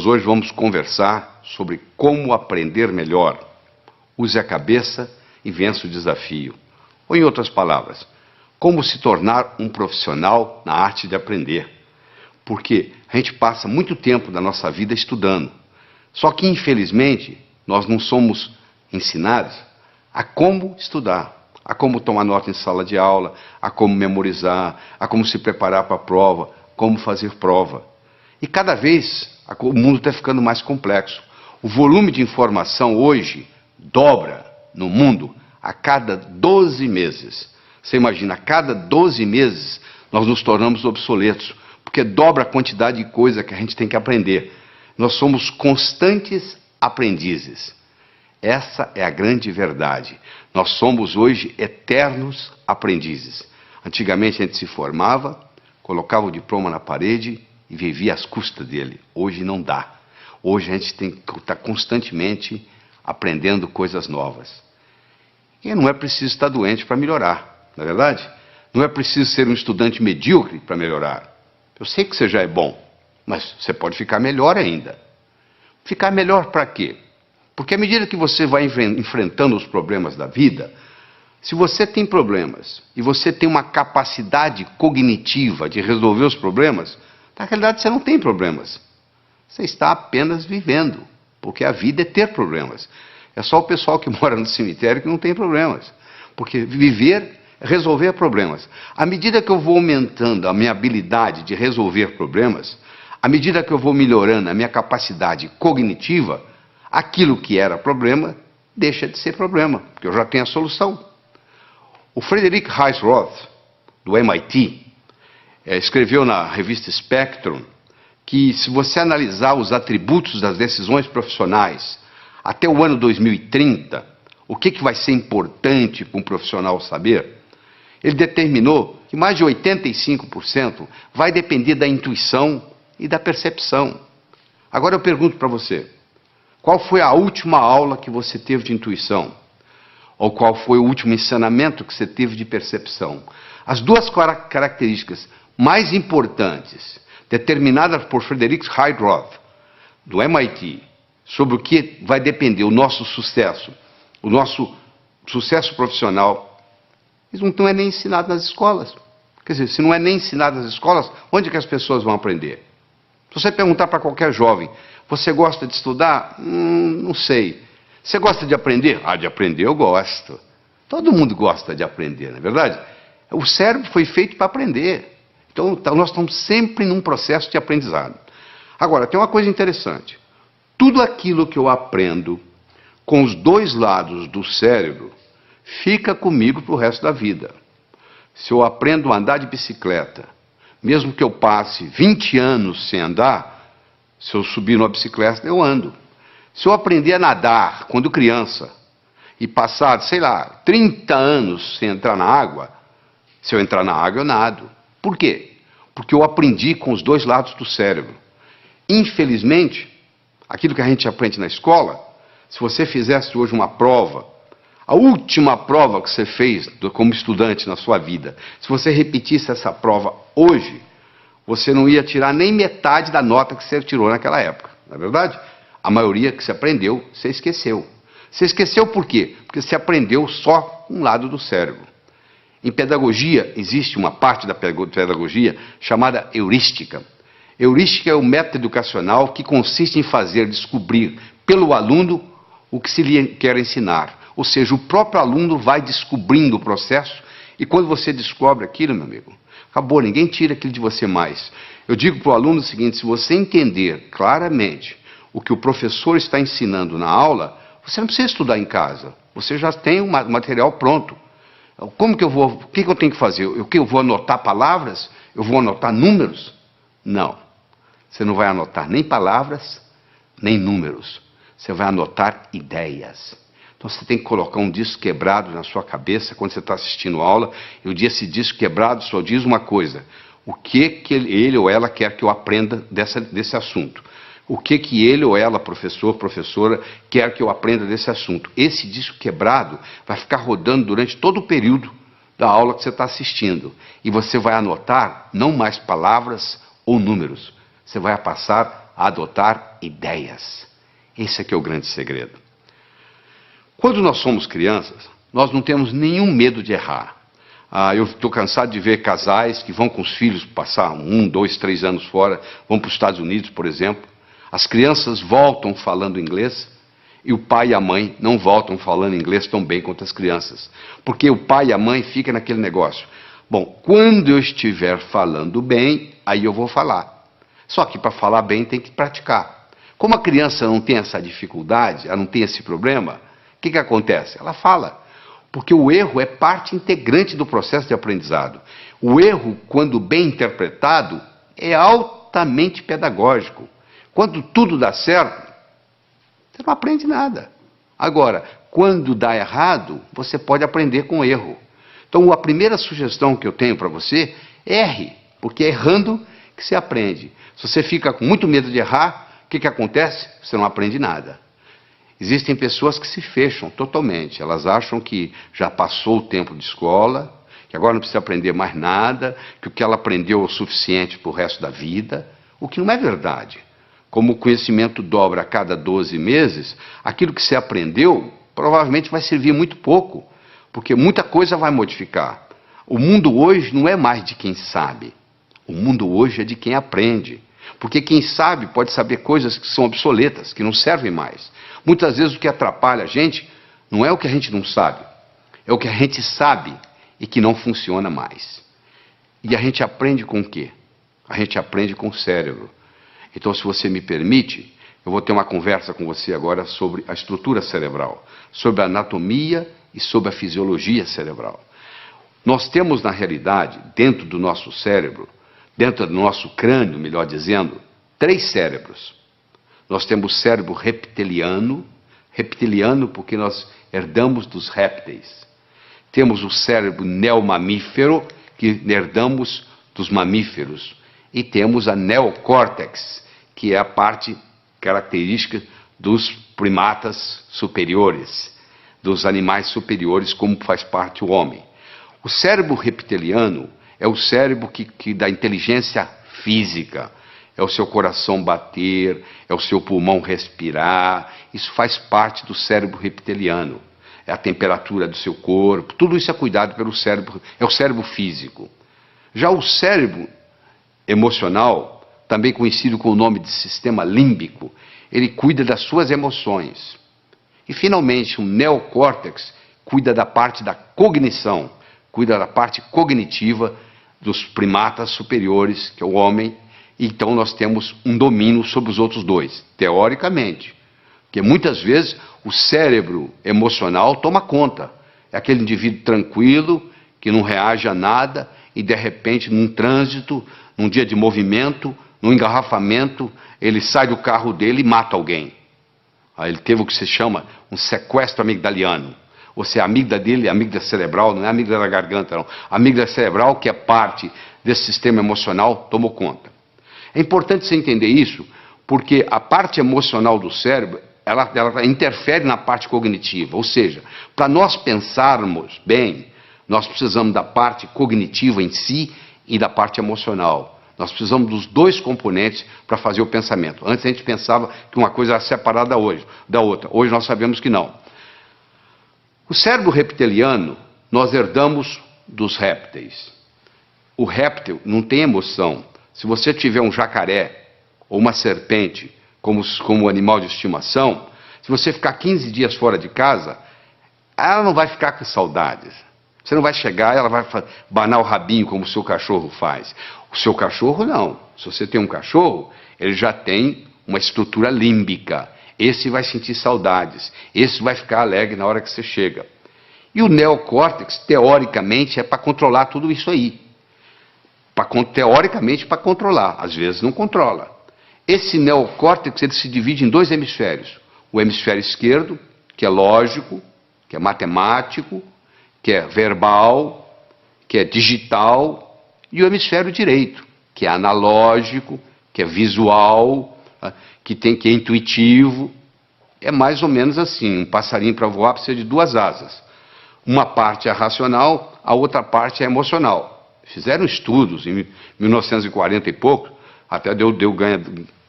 Nós hoje vamos conversar sobre como aprender melhor. Use a cabeça e vença o desafio. Ou, em outras palavras, como se tornar um profissional na arte de aprender. Porque a gente passa muito tempo da nossa vida estudando. Só que, infelizmente, nós não somos ensinados a como estudar, a como tomar nota em sala de aula, a como memorizar, a como se preparar para a prova, como fazer prova. E cada vez o mundo está ficando mais complexo. O volume de informação hoje dobra no mundo a cada 12 meses. Você imagina, a cada 12 meses nós nos tornamos obsoletos, porque dobra a quantidade de coisa que a gente tem que aprender. Nós somos constantes aprendizes. Essa é a grande verdade. Nós somos hoje eternos aprendizes. Antigamente a gente se formava, colocava o diploma na parede e vivia às custas dele. Hoje não dá. Hoje a gente tem que estar constantemente aprendendo coisas novas. E não é preciso estar doente para melhorar, não é verdade? Não é preciso ser um estudante medíocre para melhorar. Eu sei que você já é bom, mas você pode ficar melhor ainda. Ficar melhor para quê? Porque à medida que você vai enfrentando os problemas da vida, se você tem problemas e você tem uma capacidade cognitiva de resolver os problemas, na realidade você não tem problemas. Você está apenas vivendo, porque a vida é ter problemas. É só o pessoal que mora no cemitério que não tem problemas. Porque viver é resolver problemas. À medida que eu vou aumentando a minha habilidade de resolver problemas, à medida que eu vou melhorando a minha capacidade cognitiva, aquilo que era problema deixa de ser problema, porque eu já tenho a solução. O Frederick Heisroth, do MIT, escreveu na revista Spectrum que, se você analisar os atributos das decisões profissionais até o ano 2030, o que vai ser importante para um profissional saber, ele determinou que mais de 85% vai depender da intuição e da percepção. Agora eu pergunto para você, qual foi a última aula que você teve de intuição? Ou qual foi o último ensinamento que você teve de percepção? As duas características mais importantes, determinadas por Frederick Heisroth, do MIT, sobre o que vai depender o nosso sucesso profissional, isso não é nem ensinado nas escolas. Quer dizer, se não é nem ensinado nas escolas, onde é que as pessoas vão aprender? Se você perguntar para qualquer jovem, você gosta de estudar? Não sei. Você gosta de aprender? Ah, de aprender eu gosto. Todo mundo gosta de aprender, não é verdade? O cérebro foi feito para aprender. Então, nós estamos sempre num processo de aprendizado. Agora, tem uma coisa interessante. Tudo aquilo que eu aprendo com os dois lados do cérebro fica comigo para o resto da vida. Se eu aprendo a andar de bicicleta, mesmo que eu passe 20 anos sem andar, se eu subir numa bicicleta, eu ando. Se eu aprender a nadar quando criança e passar, sei lá, 30 anos sem entrar na água, se eu entrar na água, eu nado. Por quê? Porque eu aprendi com os dois lados do cérebro. Infelizmente, aquilo que a gente aprende na escola, se você fizesse hoje uma prova, a última prova que você fez como estudante na sua vida, se você repetisse essa prova hoje, você não ia tirar nem metade da nota que você tirou naquela época, não é verdade? A maioria que você aprendeu, você esqueceu. Você esqueceu por quê? Porque você aprendeu só um lado do cérebro. Em pedagogia, existe uma parte da pedagogia chamada heurística. Heurística é o método educacional que consiste em fazer descobrir pelo aluno o que se lhe quer ensinar. Ou seja, o próprio aluno vai descobrindo o processo e quando você descobre aquilo, meu amigo, acabou, ninguém tira aquilo de você mais. Eu digo para o aluno o seguinte, se você entender claramente o que o professor está ensinando na aula, você não precisa estudar em casa. Você já tem o material pronto. Como que eu vou, o que eu tenho que fazer? Eu vou anotar palavras? Eu vou anotar números? Não. Você não vai anotar nem palavras, nem números. Você vai anotar ideias. Então você tem que colocar um disco quebrado na sua cabeça quando você está assistindo a aula, e esse disco quebrado só diz uma coisa: o que ele ou ela quer que eu aprenda desse assunto. O que ele ou ela, professor, professora, quer que eu aprenda desse assunto. Esse disco quebrado vai ficar rodando durante todo o período da aula que você está assistindo. E você vai anotar não mais palavras ou números. Você vai passar a adotar ideias. Esse aqui é o grande segredo. Quando nós somos crianças, nós não temos nenhum medo de errar. Eu estou cansado de ver casais que vão com os filhos passar 1, 2, 3 anos fora, vão para os Estados Unidos, por exemplo. As crianças voltam falando inglês e o pai e a mãe não voltam falando inglês tão bem quanto as crianças. Porque o pai e a mãe ficam naquele negócio. Bom, quando eu estiver falando bem, aí eu vou falar. Só que para falar bem tem que praticar. Como a criança não tem essa dificuldade, ela não tem esse problema, o que acontece? Ela fala. Porque o erro é parte integrante do processo de aprendizado. O erro, quando bem interpretado, é altamente pedagógico. Quando tudo dá certo, você não aprende nada. Agora, quando dá errado, você pode aprender com erro. Então, a primeira sugestão que eu tenho para você é erre, porque é errando que você aprende. Se você fica com muito medo de errar, o que acontece? Você não aprende nada. Existem pessoas que se fecham totalmente. Elas acham que já passou o tempo de escola, que agora não precisa aprender mais nada, que o que ela aprendeu é o suficiente para o resto da vida, o que não é verdade. Como o conhecimento dobra a cada 12 meses, aquilo que você aprendeu provavelmente vai servir muito pouco, porque muita coisa vai modificar. O mundo hoje não é mais de quem sabe. O mundo hoje é de quem aprende. Porque quem sabe pode saber coisas que são obsoletas, que não servem mais. Muitas vezes o que atrapalha a gente não é o que a gente não sabe, é o que a gente sabe e que não funciona mais. E a gente aprende com o quê? A gente aprende com o cérebro. Então, se você me permite, eu vou ter uma conversa com você agora sobre a estrutura cerebral, sobre a anatomia e sobre a fisiologia cerebral. Nós temos, na realidade, dentro do nosso cérebro, dentro do nosso crânio, melhor dizendo, 3 cérebros. Nós temos o cérebro reptiliano porque nós herdamos dos répteis. Temos o cérebro neomamífero, que herdamos dos mamíferos. E temos a neocórtex, que é a parte característica dos primatas superiores, dos animais superiores, como faz parte o homem. O cérebro reptiliano é o cérebro que dá inteligência física. É o seu coração bater, é o seu pulmão respirar. Isso faz parte do cérebro reptiliano. É a temperatura do seu corpo. Tudo isso é cuidado pelo cérebro, é o cérebro físico. Já o cérebro emocional, também conhecido com o nome de sistema límbico, ele cuida das suas emoções. E, finalmente, o neocórtex cuida da parte da cognição, cuida da parte cognitiva dos primatas superiores, que é o homem. Então nós temos um domínio sobre os outros 2, teoricamente. Porque muitas vezes o cérebro emocional toma conta. É aquele indivíduo tranquilo, que não reage a nada, e de repente, num trânsito, num dia de movimento, num engarrafamento, ele sai do carro dele e mata alguém. Aí ele teve o que se chama um sequestro amigdaliano. Ou seja, a amígdala dele, a amígdala cerebral, não é a amígdala da garganta, não. A amígdala cerebral, que é parte desse sistema emocional, tomou conta. É importante você entender isso, porque a parte emocional do cérebro, ela interfere na parte cognitiva. Ou seja, para nós pensarmos bem, nós precisamos da parte cognitiva em si e da parte emocional. Nós precisamos dos 2 componentes para fazer o pensamento. Antes a gente pensava que uma coisa era separada da outra. Hoje nós sabemos que não. O cérebro reptiliano nós herdamos dos répteis. O réptil não tem emoção. Se você tiver um jacaré ou uma serpente como animal de estimação, se você ficar 15 dias fora de casa, ela não vai ficar com saudades. Você não vai chegar, ela vai banar o rabinho como o seu cachorro faz. O seu cachorro não. Se você tem um cachorro, ele já tem uma estrutura límbica. Esse vai sentir saudades. Esse vai ficar alegre na hora que você chega. E o neocórtex, teoricamente, é para controlar tudo isso aí. Teoricamente, para controlar. Às vezes não controla. Esse neocórtex ele se divide em 2 hemisférios. O hemisfério esquerdo, que é lógico, que é matemático, que é verbal, que é digital, e o hemisfério direito, que é analógico, que é visual, que é intuitivo. É mais ou menos assim, um passarinho para voar precisa de 2 asas. Uma parte é racional, a outra parte é emocional. Fizeram estudos em 1940 e pouco, até deu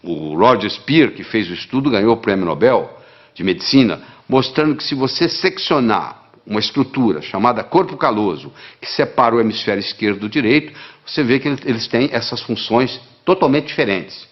O Roger Spear, que fez o estudo, ganhou o Prêmio Nobel de Medicina, mostrando que se você seccionar uma estrutura chamada corpo caloso, que separa o hemisfério esquerdo do direito, você vê que eles têm essas funções totalmente diferentes.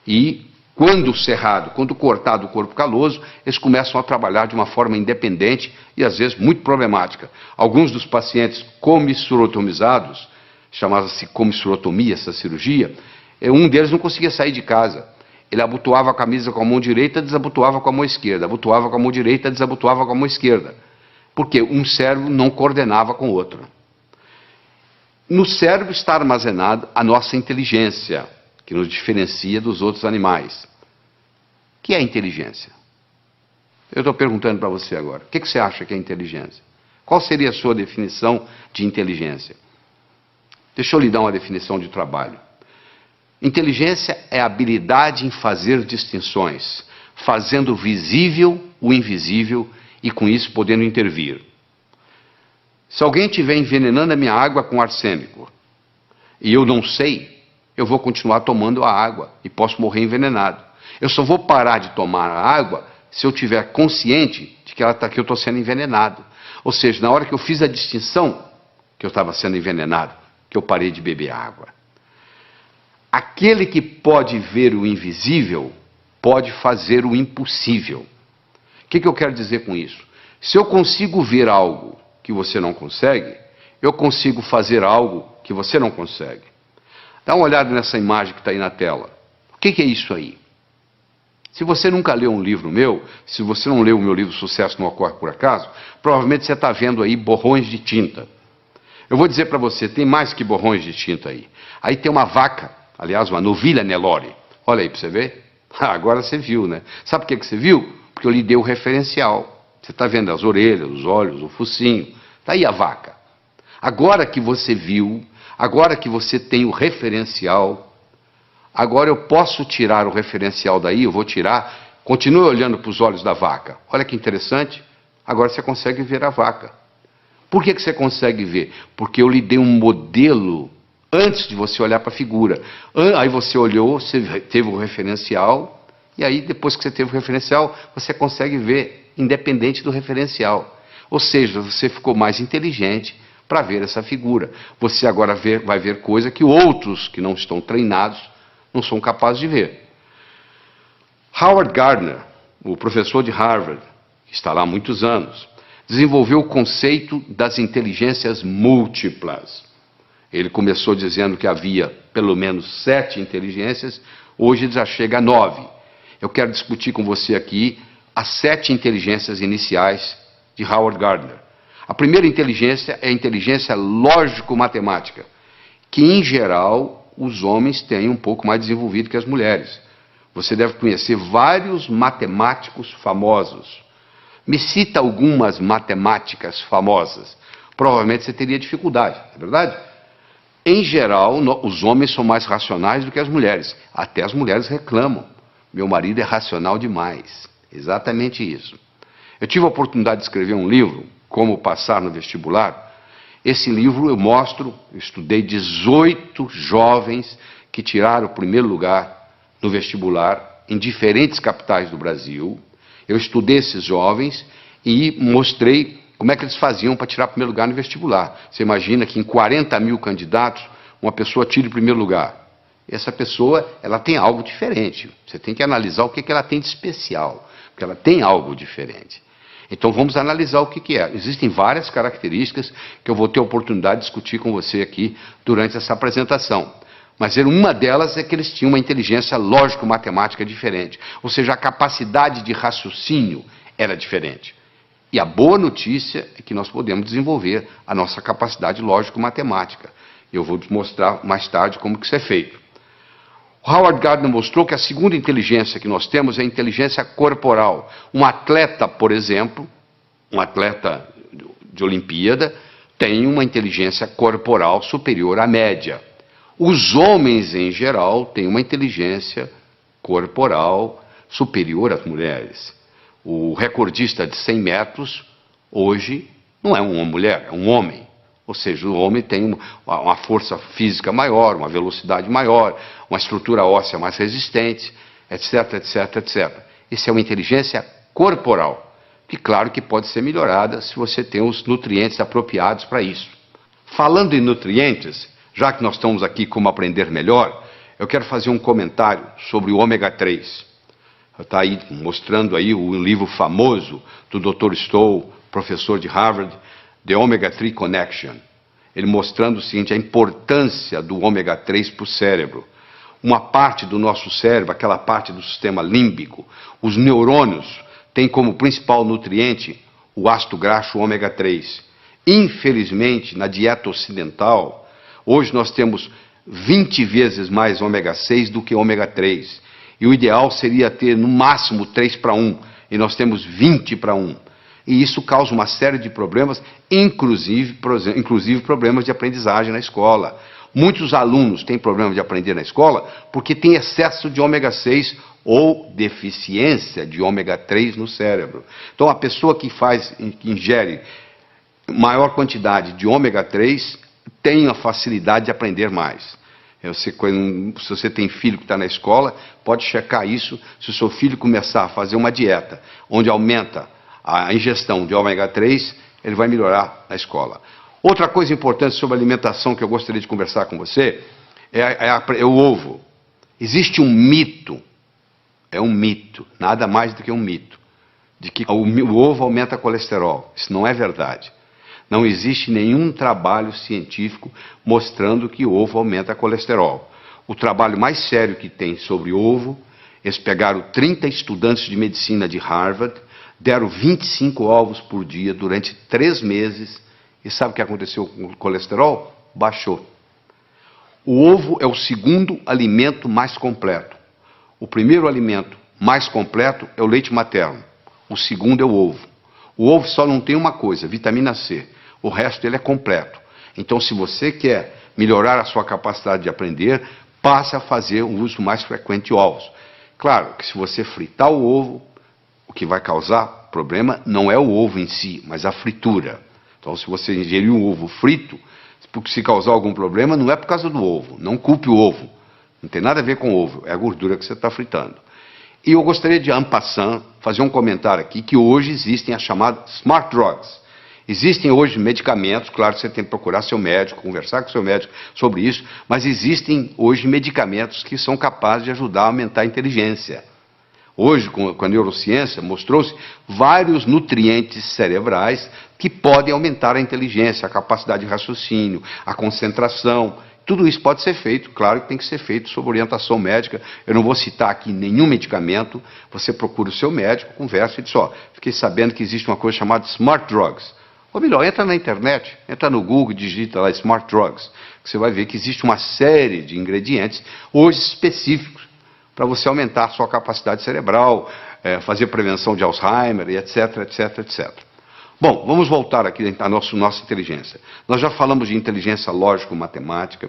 E quando cerrado, quando cortado o corpo caloso, eles começam a trabalhar de uma forma independente e às vezes muito problemática. Alguns dos pacientes comissurotomizados, chamava-se comissurotomia essa cirurgia, um deles não conseguia sair de casa. Ele abotoava a camisa com a mão direita, desabotoava com a mão esquerda, abotoava com a mão direita, desabotoava com a mão esquerda. Porque um cérebro não coordenava com o outro. No cérebro está armazenada a nossa inteligência, que nos diferencia dos outros animais. O que é inteligência? Eu estou perguntando para você agora. O que você acha que é inteligência? Qual seria a sua definição de inteligência? Deixa eu lhe dar uma definição de trabalho. Inteligência é a habilidade em fazer distinções, fazendo visível o invisível e com isso podendo intervir. Se alguém estiver envenenando a minha água com arsênico e eu não sei, eu vou continuar tomando a água e posso morrer envenenado. Eu só vou parar de tomar a água se eu estiver consciente de que eu estou sendo envenenado. Ou seja, na hora que eu fiz a distinção que eu estava sendo envenenado, que eu parei de beber água. Aquele que pode ver o invisível pode fazer o impossível. O que eu quero dizer com isso? Se eu consigo ver algo que você não consegue, eu consigo fazer algo que você não consegue. Dá uma olhada nessa imagem que está aí na tela. O que é isso aí? Se você nunca leu um livro meu, se você não leu o meu livro Sucesso Não Ocorre Por Acaso, provavelmente você está vendo aí borrões de tinta. Eu vou dizer para você, tem mais que borrões de tinta aí. Aí tem uma vaca, aliás, uma novilha Nelore. Olha aí para você ver. Agora você viu, né? Sabe por que você viu? Porque eu lhe dei o referencial. Você está vendo as orelhas, os olhos, o focinho. Está aí a vaca. Agora que você viu, agora que você tem o referencial, agora eu posso tirar o referencial daí, eu vou tirar, continue olhando para os olhos da vaca. Olha que interessante, agora você consegue ver a vaca. Por que você consegue ver? Porque eu lhe dei um modelo antes de você olhar para a figura. Aí você olhou, você teve o referencial, e aí depois que você teve o referencial, você consegue ver independente do referencial. Ou seja, você ficou mais inteligente para ver essa figura. Você agora vai ver coisa que outros que não estão treinados não são capazes de ver. Howard Gardner, o professor de Harvard, que está lá há muitos anos, desenvolveu o conceito das inteligências múltiplas. Ele começou dizendo que havia pelo menos 7 inteligências, hoje já chega a 9. Eu quero discutir com você aqui as 7 inteligências iniciais de Howard Gardner. A primeira inteligência é a inteligência lógico-matemática, que em geral os homens têm um pouco mais desenvolvido que as mulheres. Você deve conhecer vários matemáticos famosos. Me cita algumas matemáticas famosas. Provavelmente você teria dificuldade, não é verdade? Em geral, os homens são mais racionais do que as mulheres. Até as mulheres reclamam. Meu marido é racional demais. Exatamente isso. Eu tive a oportunidade de escrever um livro, Como Passar no Vestibular. Esse livro eu estudei 18 jovens que tiraram o primeiro lugar no vestibular em diferentes capitais do Brasil. Eu estudei esses jovens e mostrei como é que eles faziam para tirar o primeiro lugar no vestibular. Você imagina que em 40 mil candidatos, uma pessoa tira o primeiro lugar. Essa pessoa, ela tem algo diferente. Você tem que analisar o que ela tem de especial, porque ela tem algo diferente. Então vamos analisar o que é. Existem várias características que eu vou ter a oportunidade de discutir com você aqui durante essa apresentação. Mas uma delas é que eles tinham uma inteligência lógico-matemática diferente. Ou seja, a capacidade de raciocínio era diferente. E a boa notícia é que nós podemos desenvolver a nossa capacidade lógico-matemática. Eu vou te mostrar mais tarde como que isso é feito. O Howard Gardner mostrou que a segunda inteligência que nós temos é a inteligência corporal. Um atleta, por exemplo, um atleta de Olimpíada, tem uma inteligência corporal superior à média. Os homens, em geral, têm uma inteligência corporal superior às mulheres. O recordista de 100 metros, hoje, não é uma mulher, é um homem. Ou seja, o homem tem uma força física maior, uma velocidade maior, uma estrutura óssea mais resistente. etc, etc, etc. Isso é uma inteligência corporal, que claro que pode ser melhorada se você tem os nutrientes apropriados para isso. Falando em nutrientes, já que nós estamos aqui como aprender melhor, eu quero fazer um comentário sobre o ômega 3. Está aí mostrando aí o livro famoso do Dr. Stoll, professor de Harvard, The Omega 3 Connection. Ele mostrando o seguinte, a importância do ômega 3 para o cérebro. Uma parte do nosso cérebro, aquela parte do sistema límbico, os neurônios, tem como principal nutriente o ácido graxo ômega 3. Infelizmente, na dieta ocidental, hoje nós temos 20 vezes mais ômega 6 do que ômega 3. E o ideal seria ter no máximo 3:1, e nós temos 20:1. E isso causa uma série de problemas, inclusive problemas de aprendizagem na escola. Muitos alunos têm problema de aprender na escola porque tem excesso de ômega 6 ou deficiência de ômega 3 no cérebro. Então, a pessoa que ingere maior quantidade de ômega 3 tem a facilidade de aprender mais. Se você tem filho que está na escola, pode checar isso. Se o seu filho começar a fazer uma dieta onde aumenta a ingestão de ômega 3, ele vai melhorar na escola. Outra coisa importante sobre alimentação que eu gostaria de conversar com você é o ovo. Existe um mito, nada mais do que um mito, de que o ovo aumenta colesterol. Isso não é verdade. Não existe nenhum trabalho científico mostrando que o ovo aumenta colesterol. O trabalho mais sério que tem sobre ovo, eles pegaram 30 estudantes de medicina de Harvard, deram 25 ovos por dia durante 3 meses, e sabe o que aconteceu com o colesterol? Baixou. O ovo é o segundo alimento mais completo. O primeiro alimento mais completo é o leite materno. O segundo é o ovo. O ovo só não tem uma coisa, vitamina C. O resto dele é completo. Então, se você quer melhorar a sua capacidade de aprender, passe a fazer um uso mais frequente de ovos. Claro que se você fritar o ovo, o que vai causar problema não é o ovo em si, mas a fritura. Então, se você ingerir um ovo frito, se causar algum problema, não é por causa do ovo. Não culpe o ovo. Não tem nada a ver com o ovo, é a gordura que você está fritando. E eu gostaria de, en passant, fazer um comentário aqui, que hoje existem as chamadas smart drugs. Existem hoje medicamentos, claro que você tem que procurar seu médico, conversar com seu médico sobre isso, mas existem hoje medicamentos que são capazes de ajudar a aumentar a inteligência. Hoje, com a neurociência, mostrou-se vários nutrientes cerebrais que podem aumentar a inteligência, a capacidade de raciocínio, a concentração. Tudo isso pode ser feito, claro que tem que ser feito sob orientação médica. Eu não vou citar aqui nenhum medicamento, você procura o seu médico, conversa e diz, fiquei sabendo que existe uma coisa chamada smart drugs. Ou melhor, entra na internet, entra no Google, digita lá Smart Drugs, que você vai ver que existe uma série de ingredientes, hoje específicos, para você aumentar a sua capacidade cerebral, fazer prevenção de Alzheimer, e etc, etc, etc. Bom, vamos voltar aqui à nossa inteligência. Nós já falamos de inteligência lógico-matemática,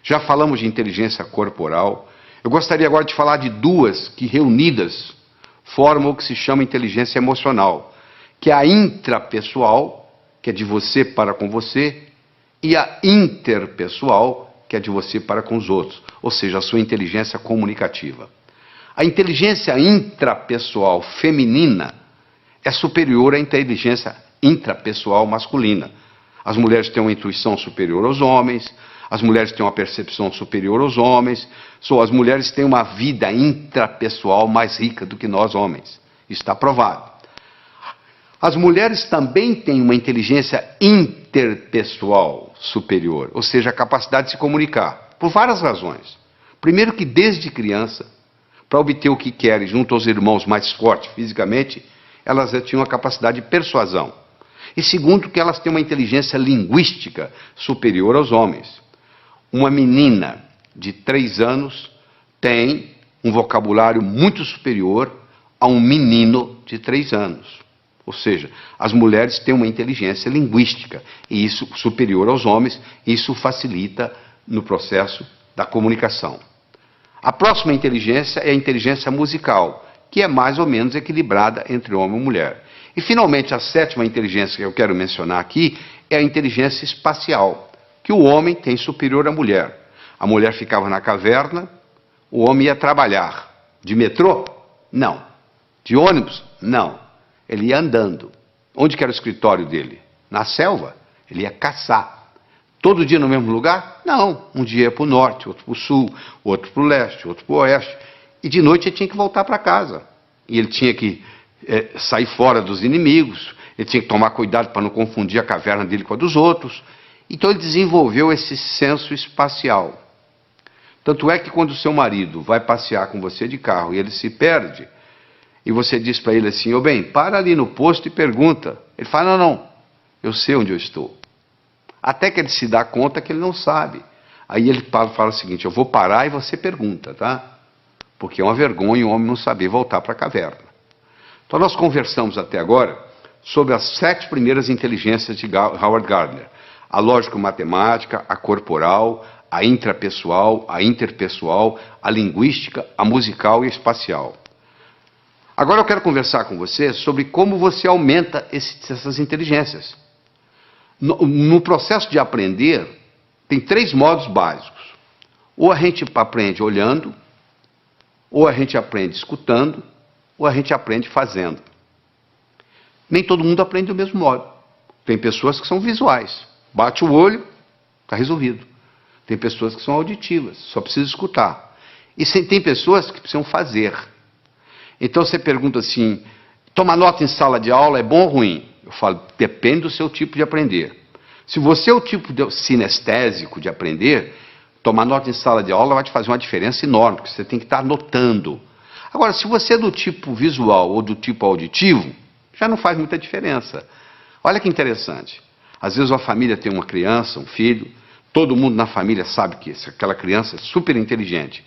já falamos de inteligência corporal. Eu gostaria agora de falar de duas que reunidas formam o que se chama inteligência emocional, que é a intrapessoal, que é de você para com você, e a interpessoal, que é de você para com os outros, ou seja, a sua inteligência comunicativa. A inteligência intrapessoal feminina é superior à inteligência intrapessoal masculina. As mulheres têm uma intuição superior aos homens, as mulheres têm uma percepção superior aos homens, as mulheres têm uma vida intrapessoal mais rica do que nós homens. Isso está provado. As mulheres também têm uma inteligência interpessoal superior, ou seja, a capacidade de se comunicar, por várias razões. Primeiro que desde criança, para obter o que querem junto aos irmãos mais fortes fisicamente, elas já tinham a capacidade de persuasão. E segundo que elas têm uma inteligência linguística superior aos homens. Uma menina de 3 anos tem um vocabulário muito superior a um menino de 3 anos. Ou seja, as mulheres têm uma inteligência linguística, e isso superior aos homens, e isso facilita no processo da comunicação. A próxima inteligência é a inteligência musical, que é mais ou menos equilibrada entre homem e mulher. E finalmente, a 7ª inteligência que eu quero mencionar aqui é a inteligência espacial, que o homem tem superior à mulher. A mulher ficava na caverna, o homem ia trabalhar. De metrô? Não. De ônibus? Não. Ele ia andando. Onde que era o escritório dele? Na selva. Ele ia caçar. Todo dia no mesmo lugar? Não. Um dia ia para o norte, outro para o sul, outro para o leste, outro para o oeste. E de noite ele tinha que voltar para casa. E ele tinha que sair fora dos inimigos, ele tinha que tomar cuidado para não confundir a caverna dele com a dos outros. Então ele desenvolveu esse senso espacial. Tanto é que quando o seu marido vai passear com você de carro e ele se perde, e você diz para ele assim, ô bem, para ali no posto e pergunta. Ele fala, não, eu sei onde eu estou. Até que ele se dá conta que ele não sabe. Aí ele fala o seguinte, eu vou parar e você pergunta, tá? Porque é uma vergonha o homem não saber voltar para a caverna. Então nós conversamos até agora sobre as 7 primeiras inteligências de Howard Gardner. A lógico-matemática, a corporal, a intrapessoal, a interpessoal, a linguística, a musical e a espacial. Agora eu quero conversar com você sobre como você aumenta essas inteligências. No processo de aprender, tem 3 modos básicos. Ou a gente aprende olhando, ou a gente aprende escutando, ou a gente aprende fazendo. Nem todo mundo aprende do mesmo modo. Tem pessoas que são visuais. Bate o olho, está resolvido. Tem pessoas que são auditivas, só precisa escutar. E tem pessoas que precisam fazer. Então você pergunta assim, tomar nota em sala de aula é bom ou ruim? Eu falo, depende do seu tipo de aprender. Se você é o tipo sinestésico de aprender, tomar nota em sala de aula vai te fazer uma diferença enorme, porque você tem que estar anotando. Agora, se você é do tipo visual ou do tipo auditivo, já não faz muita diferença. Olha que interessante. Às vezes uma família tem uma criança, um filho, todo mundo na família sabe que aquela criança é super inteligente.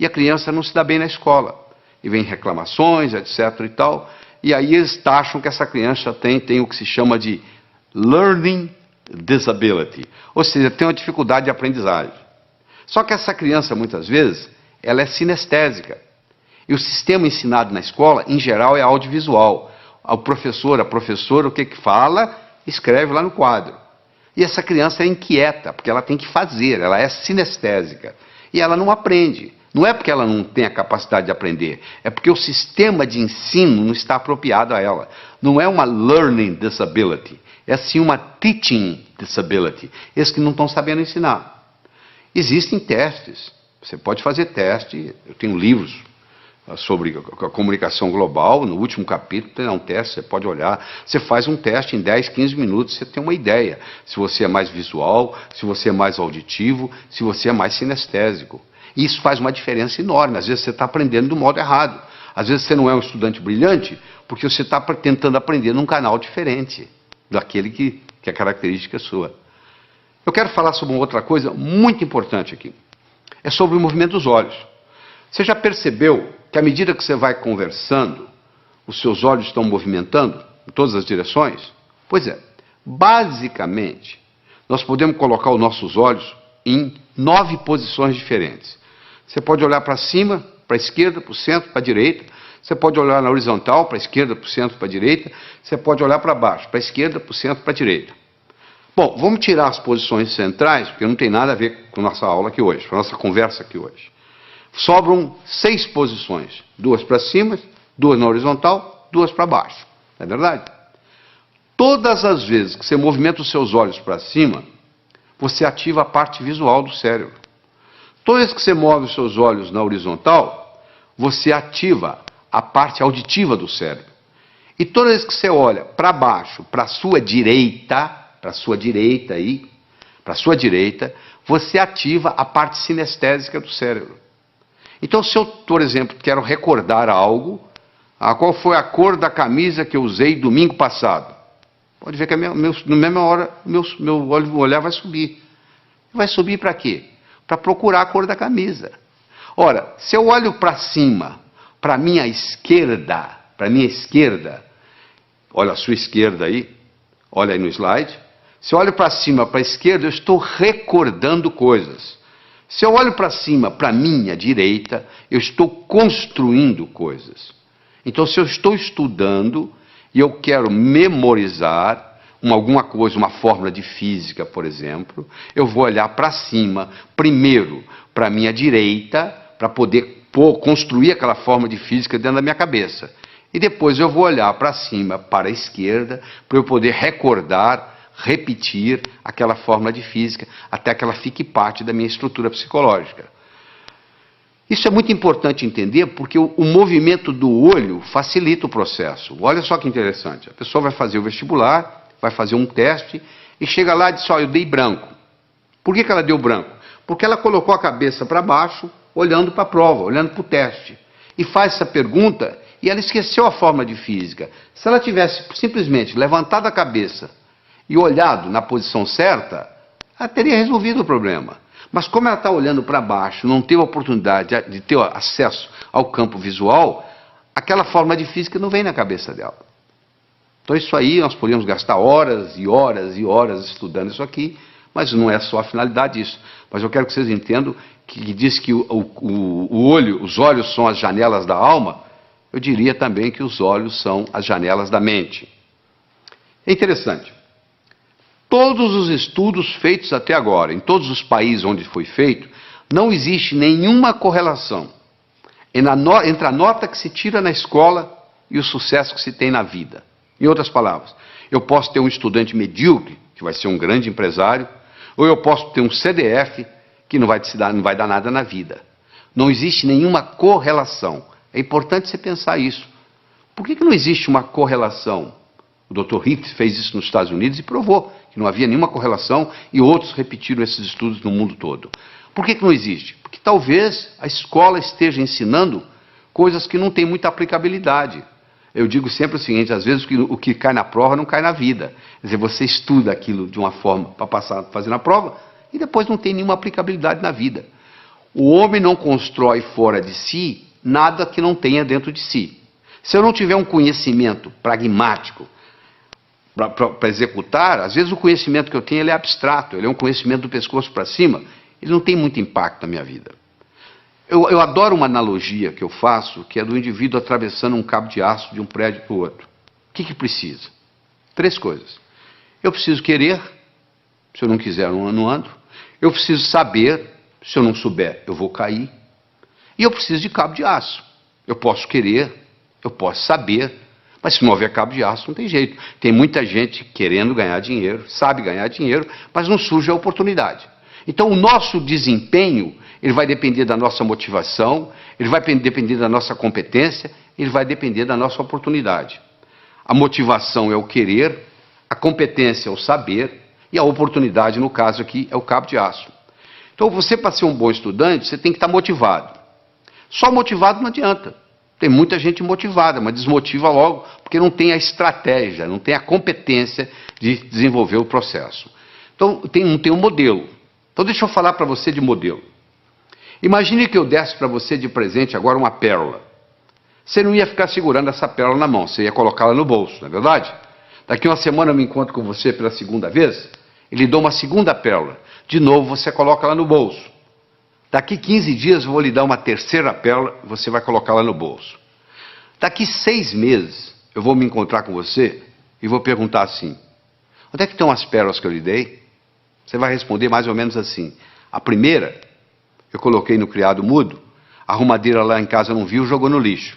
E a criança não se dá bem na escola. E vem reclamações, etc. e tal. E aí eles acham que essa criança tem o que se chama de learning disability. Ou seja, tem uma dificuldade de aprendizagem. Só que essa criança, muitas vezes, ela é sinestésica. E o sistema ensinado na escola, em geral, é audiovisual. O professor, a professora, o que fala, escreve lá no quadro. E essa criança é inquieta, porque ela tem que fazer, ela é sinestésica. E ela não aprende. Não é porque ela não tem a capacidade de aprender, é porque o sistema de ensino não está apropriado a ela. Não é uma learning disability, é sim uma teaching disability. Esses que não estão sabendo ensinar. Existem testes, você pode fazer teste, eu tenho livros sobre a comunicação global, no último capítulo tem um teste, você pode olhar, você faz um teste em 10, 15 minutos, você tem uma ideia, se você é mais visual, se você é mais auditivo, se você é mais sinestésico. E isso faz uma diferença enorme, às vezes você está aprendendo do modo errado, às vezes você não é um estudante brilhante, porque você está tentando aprender num canal diferente daquele que é característica sua. Eu quero falar sobre uma outra coisa muito importante aqui, é sobre o movimento dos olhos. Você já percebeu que à medida que você vai conversando, os seus olhos estão movimentando em todas as direções? Pois é, basicamente, nós podemos colocar os nossos olhos em 9 posições diferentes. Você pode olhar para cima, para a esquerda, para o centro, para a direita. Você pode olhar na horizontal, para a esquerda, para o centro, para a direita. Você pode olhar para baixo, para a esquerda, para o centro, para a direita. Bom, vamos tirar as posições centrais, porque não tem nada a ver com a nossa aula aqui hoje, com a nossa conversa aqui hoje. Sobram 6 posições, 2 para cima, 2 na horizontal, 2 para baixo. Não é verdade? Todas as vezes que você movimenta os seus olhos para cima, você ativa a parte visual do cérebro. Todas as vezes que você move os seus olhos na horizontal, você ativa a parte auditiva do cérebro. E todas as vezes que você olha para baixo, para a sua direita aí, para a sua direita, você ativa a parte sinestésica do cérebro. Então, se eu, por exemplo, quero recordar algo, qual foi a cor da camisa que eu usei domingo passado? Pode ver que na mesma hora meu olhar vai subir. Vai subir para quê? Para procurar a cor da camisa. Ora, se eu olho para cima, para a minha esquerda, olha a sua esquerda aí, olha aí no slide. Se eu olho para cima, para a esquerda, eu estou recordando coisas. Se eu olho para cima, para a minha direita, eu estou construindo coisas. Então, se eu estou estudando e eu quero memorizar alguma coisa, uma fórmula de física, por exemplo, eu vou olhar para cima, primeiro para a minha direita, para poder construir aquela forma de física dentro da minha cabeça. E depois eu vou olhar para cima, para a esquerda, para eu poder recordar, repetir aquela fórmula de física, até que ela fique parte da minha estrutura psicológica. Isso é muito importante entender, porque o movimento do olho facilita o processo. Olha só que interessante, a pessoa vai fazer o vestibular, vai fazer um teste, e chega lá e diz, eu dei branco. Por que ela deu branco? Porque ela colocou a cabeça para baixo, olhando para a prova, olhando para o teste. E faz essa pergunta, e ela esqueceu a fórmula de física. Se ela tivesse simplesmente levantado a cabeça e olhado na posição certa, ela teria resolvido o problema. Mas como ela está olhando para baixo, não teve a oportunidade de ter acesso ao campo visual, aquela fórmula de física não vem na cabeça dela. Então isso aí, nós poderíamos gastar horas e horas e horas estudando isso aqui, mas não é só a finalidade disso. Mas eu quero que vocês entendam que diz que os olhos são as janelas da alma, eu diria também que os olhos são as janelas da mente. É interessante. Todos os estudos feitos até agora, em todos os países onde foi feito, não existe nenhuma correlação entre a nota que se tira na escola e o sucesso que se tem na vida. Em outras palavras, eu posso ter um estudante medíocre, que vai ser um grande empresário, ou eu posso ter um CDF, que não vai dar nada na vida. Não existe nenhuma correlação. É importante você pensar isso. Por que não existe uma correlação? O Dr. Hicks fez isso nos Estados Unidos e provou que não havia nenhuma correlação, e outros repetiram esses estudos no mundo todo. Por que não existe? Porque talvez a escola esteja ensinando coisas que não têm muita aplicabilidade. Eu digo sempre o seguinte, às vezes o que cai na prova não cai na vida. Quer dizer, você estuda aquilo de uma forma para fazer na prova, e depois não tem nenhuma aplicabilidade na vida. O homem não constrói fora de si nada que não tenha dentro de si. Se eu não tiver um conhecimento pragmático para executar, às vezes o conhecimento que eu tenho ele é abstrato, ele é um conhecimento do pescoço para cima, ele não tem muito impacto na minha vida. Eu adoro uma analogia que eu faço, que é do indivíduo atravessando um cabo de aço de um prédio para o outro. O que precisa? 3 coisas. Eu preciso querer, se eu não quiser eu não ando. Eu preciso saber, se eu não souber eu vou cair. E eu preciso de cabo de aço. Eu posso querer, eu posso saber, mas se não houver cabo de aço não tem jeito. Tem muita gente querendo ganhar dinheiro, sabe ganhar dinheiro, mas não surge a oportunidade. Então o nosso desempenho, ele vai depender da nossa motivação, ele vai depender da nossa competência, ele vai depender da nossa oportunidade. A motivação é o querer, a competência é o saber, e a oportunidade, no caso aqui, é o cabo de aço. Então você, para ser um bom estudante, você tem que estar motivado. Só motivado não adianta. Tem muita gente motivada, mas desmotiva logo, porque não tem a estratégia, não tem a competência de desenvolver o processo. Então não tem um modelo. Então deixa eu falar para você de modelo. Imagine que eu desse para você de presente agora uma pérola. Você não ia ficar segurando essa pérola na mão, você ia colocá-la no bolso, não é verdade? Daqui uma semana eu me encontro com você pela segunda vez, e lhe dou uma segunda pérola. De novo você coloca ela no bolso. Daqui 15 dias eu vou lhe dar uma terceira pérola, você vai colocá-la no bolso. Daqui 6 meses eu vou me encontrar com você e vou perguntar assim, onde é que estão as pérolas que eu lhe dei? Você vai responder mais ou menos assim, a primeira eu coloquei no criado mudo, a arrumadeira lá em casa não viu, jogou no lixo.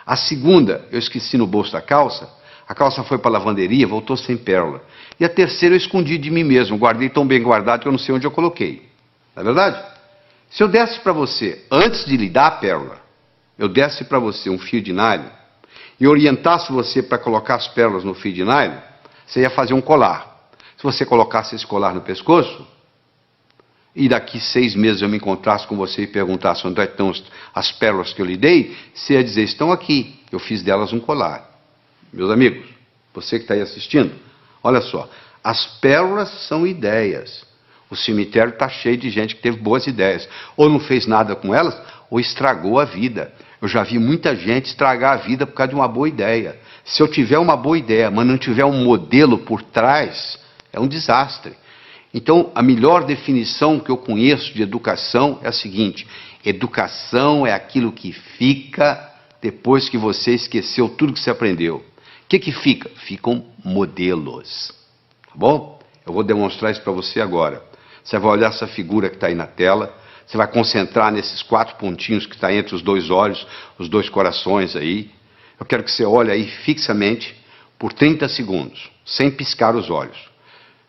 A segunda eu esqueci no bolso da calça, a calça foi para a lavanderia, voltou sem pérola. E a terceira eu escondi de mim mesmo, guardei tão bem guardado que eu não sei onde eu coloquei. Não é verdade? Se eu desse para você, antes de lhe dar a pérola, eu desse para você um fio de nylon e orientasse você para colocar as pérolas no fio de nylon, você ia fazer um colar. Se você colocasse esse colar no pescoço, e daqui 6 meses eu me encontrasse com você e perguntasse onde estão as pérolas que eu lhe dei, você ia dizer, estão aqui, eu fiz delas um colar. Meus amigos, você que está aí assistindo, olha só, as pérolas são ideias. O cemitério está cheio de gente que teve boas ideias. Ou não fez nada com elas, ou estragou a vida. Eu já vi muita gente estragar a vida por causa de uma boa ideia. Se eu tiver uma boa ideia, mas não tiver um modelo por trás, é um desastre. Então, a melhor definição que eu conheço de educação é a seguinte, educação é aquilo que fica depois que você esqueceu tudo que você aprendeu. O que fica? Ficam modelos. Tá bom? Eu vou demonstrar isso para você agora. Você vai olhar essa figura que está aí na tela. Você vai concentrar nesses 4 pontinhos que está entre os 2 olhos, os 2 corações aí. Eu quero que você olhe aí fixamente por 30 segundos, sem piscar os olhos.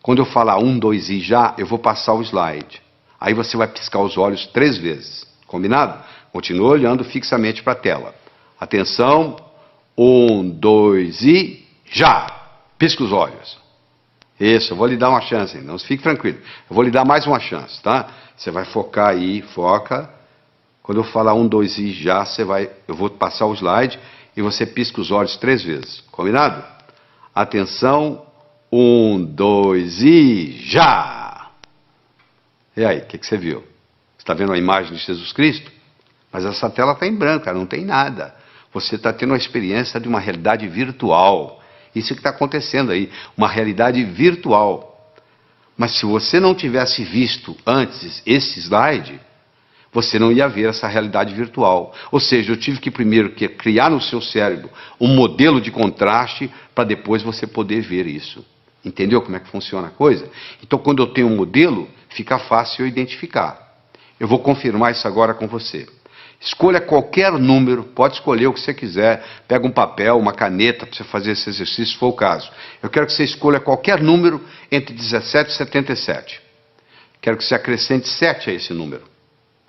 Quando eu falar 1, 2 e já, eu vou passar o slide. Aí você vai piscar os olhos 3 vezes. Combinado? Continua olhando fixamente para a tela. Atenção. 1, 2 e já! Pisca os olhos. Isso, eu vou lhe dar uma chance, não fique tranquilo. Eu vou lhe dar mais uma chance, tá? Você vai focar aí, foca. Quando eu falar 1, 2 e já, eu vou passar o slide e você pisca os olhos 3 vezes. Combinado? Atenção. 1, 2 e já! E aí, o que você viu? Você está vendo a imagem de Jesus Cristo? Mas essa tela está em branco, não tem nada. Você está tendo uma experiência de uma realidade virtual. Isso que está acontecendo aí, uma realidade virtual. Mas se você não tivesse visto antes esse slide, você não ia ver essa realidade virtual. Ou seja, eu tive que primeiro criar no seu cérebro um modelo de contraste para depois você poder ver isso. Entendeu como é que funciona a coisa? Então, quando eu tenho um modelo, fica fácil eu identificar. Eu vou confirmar isso agora com você. Escolha qualquer número, pode escolher o que você quiser. Pega um papel, uma caneta para você fazer esse exercício, se for o caso. Eu quero que você escolha qualquer número entre 17 e 77. Quero que você acrescente 7 a esse número.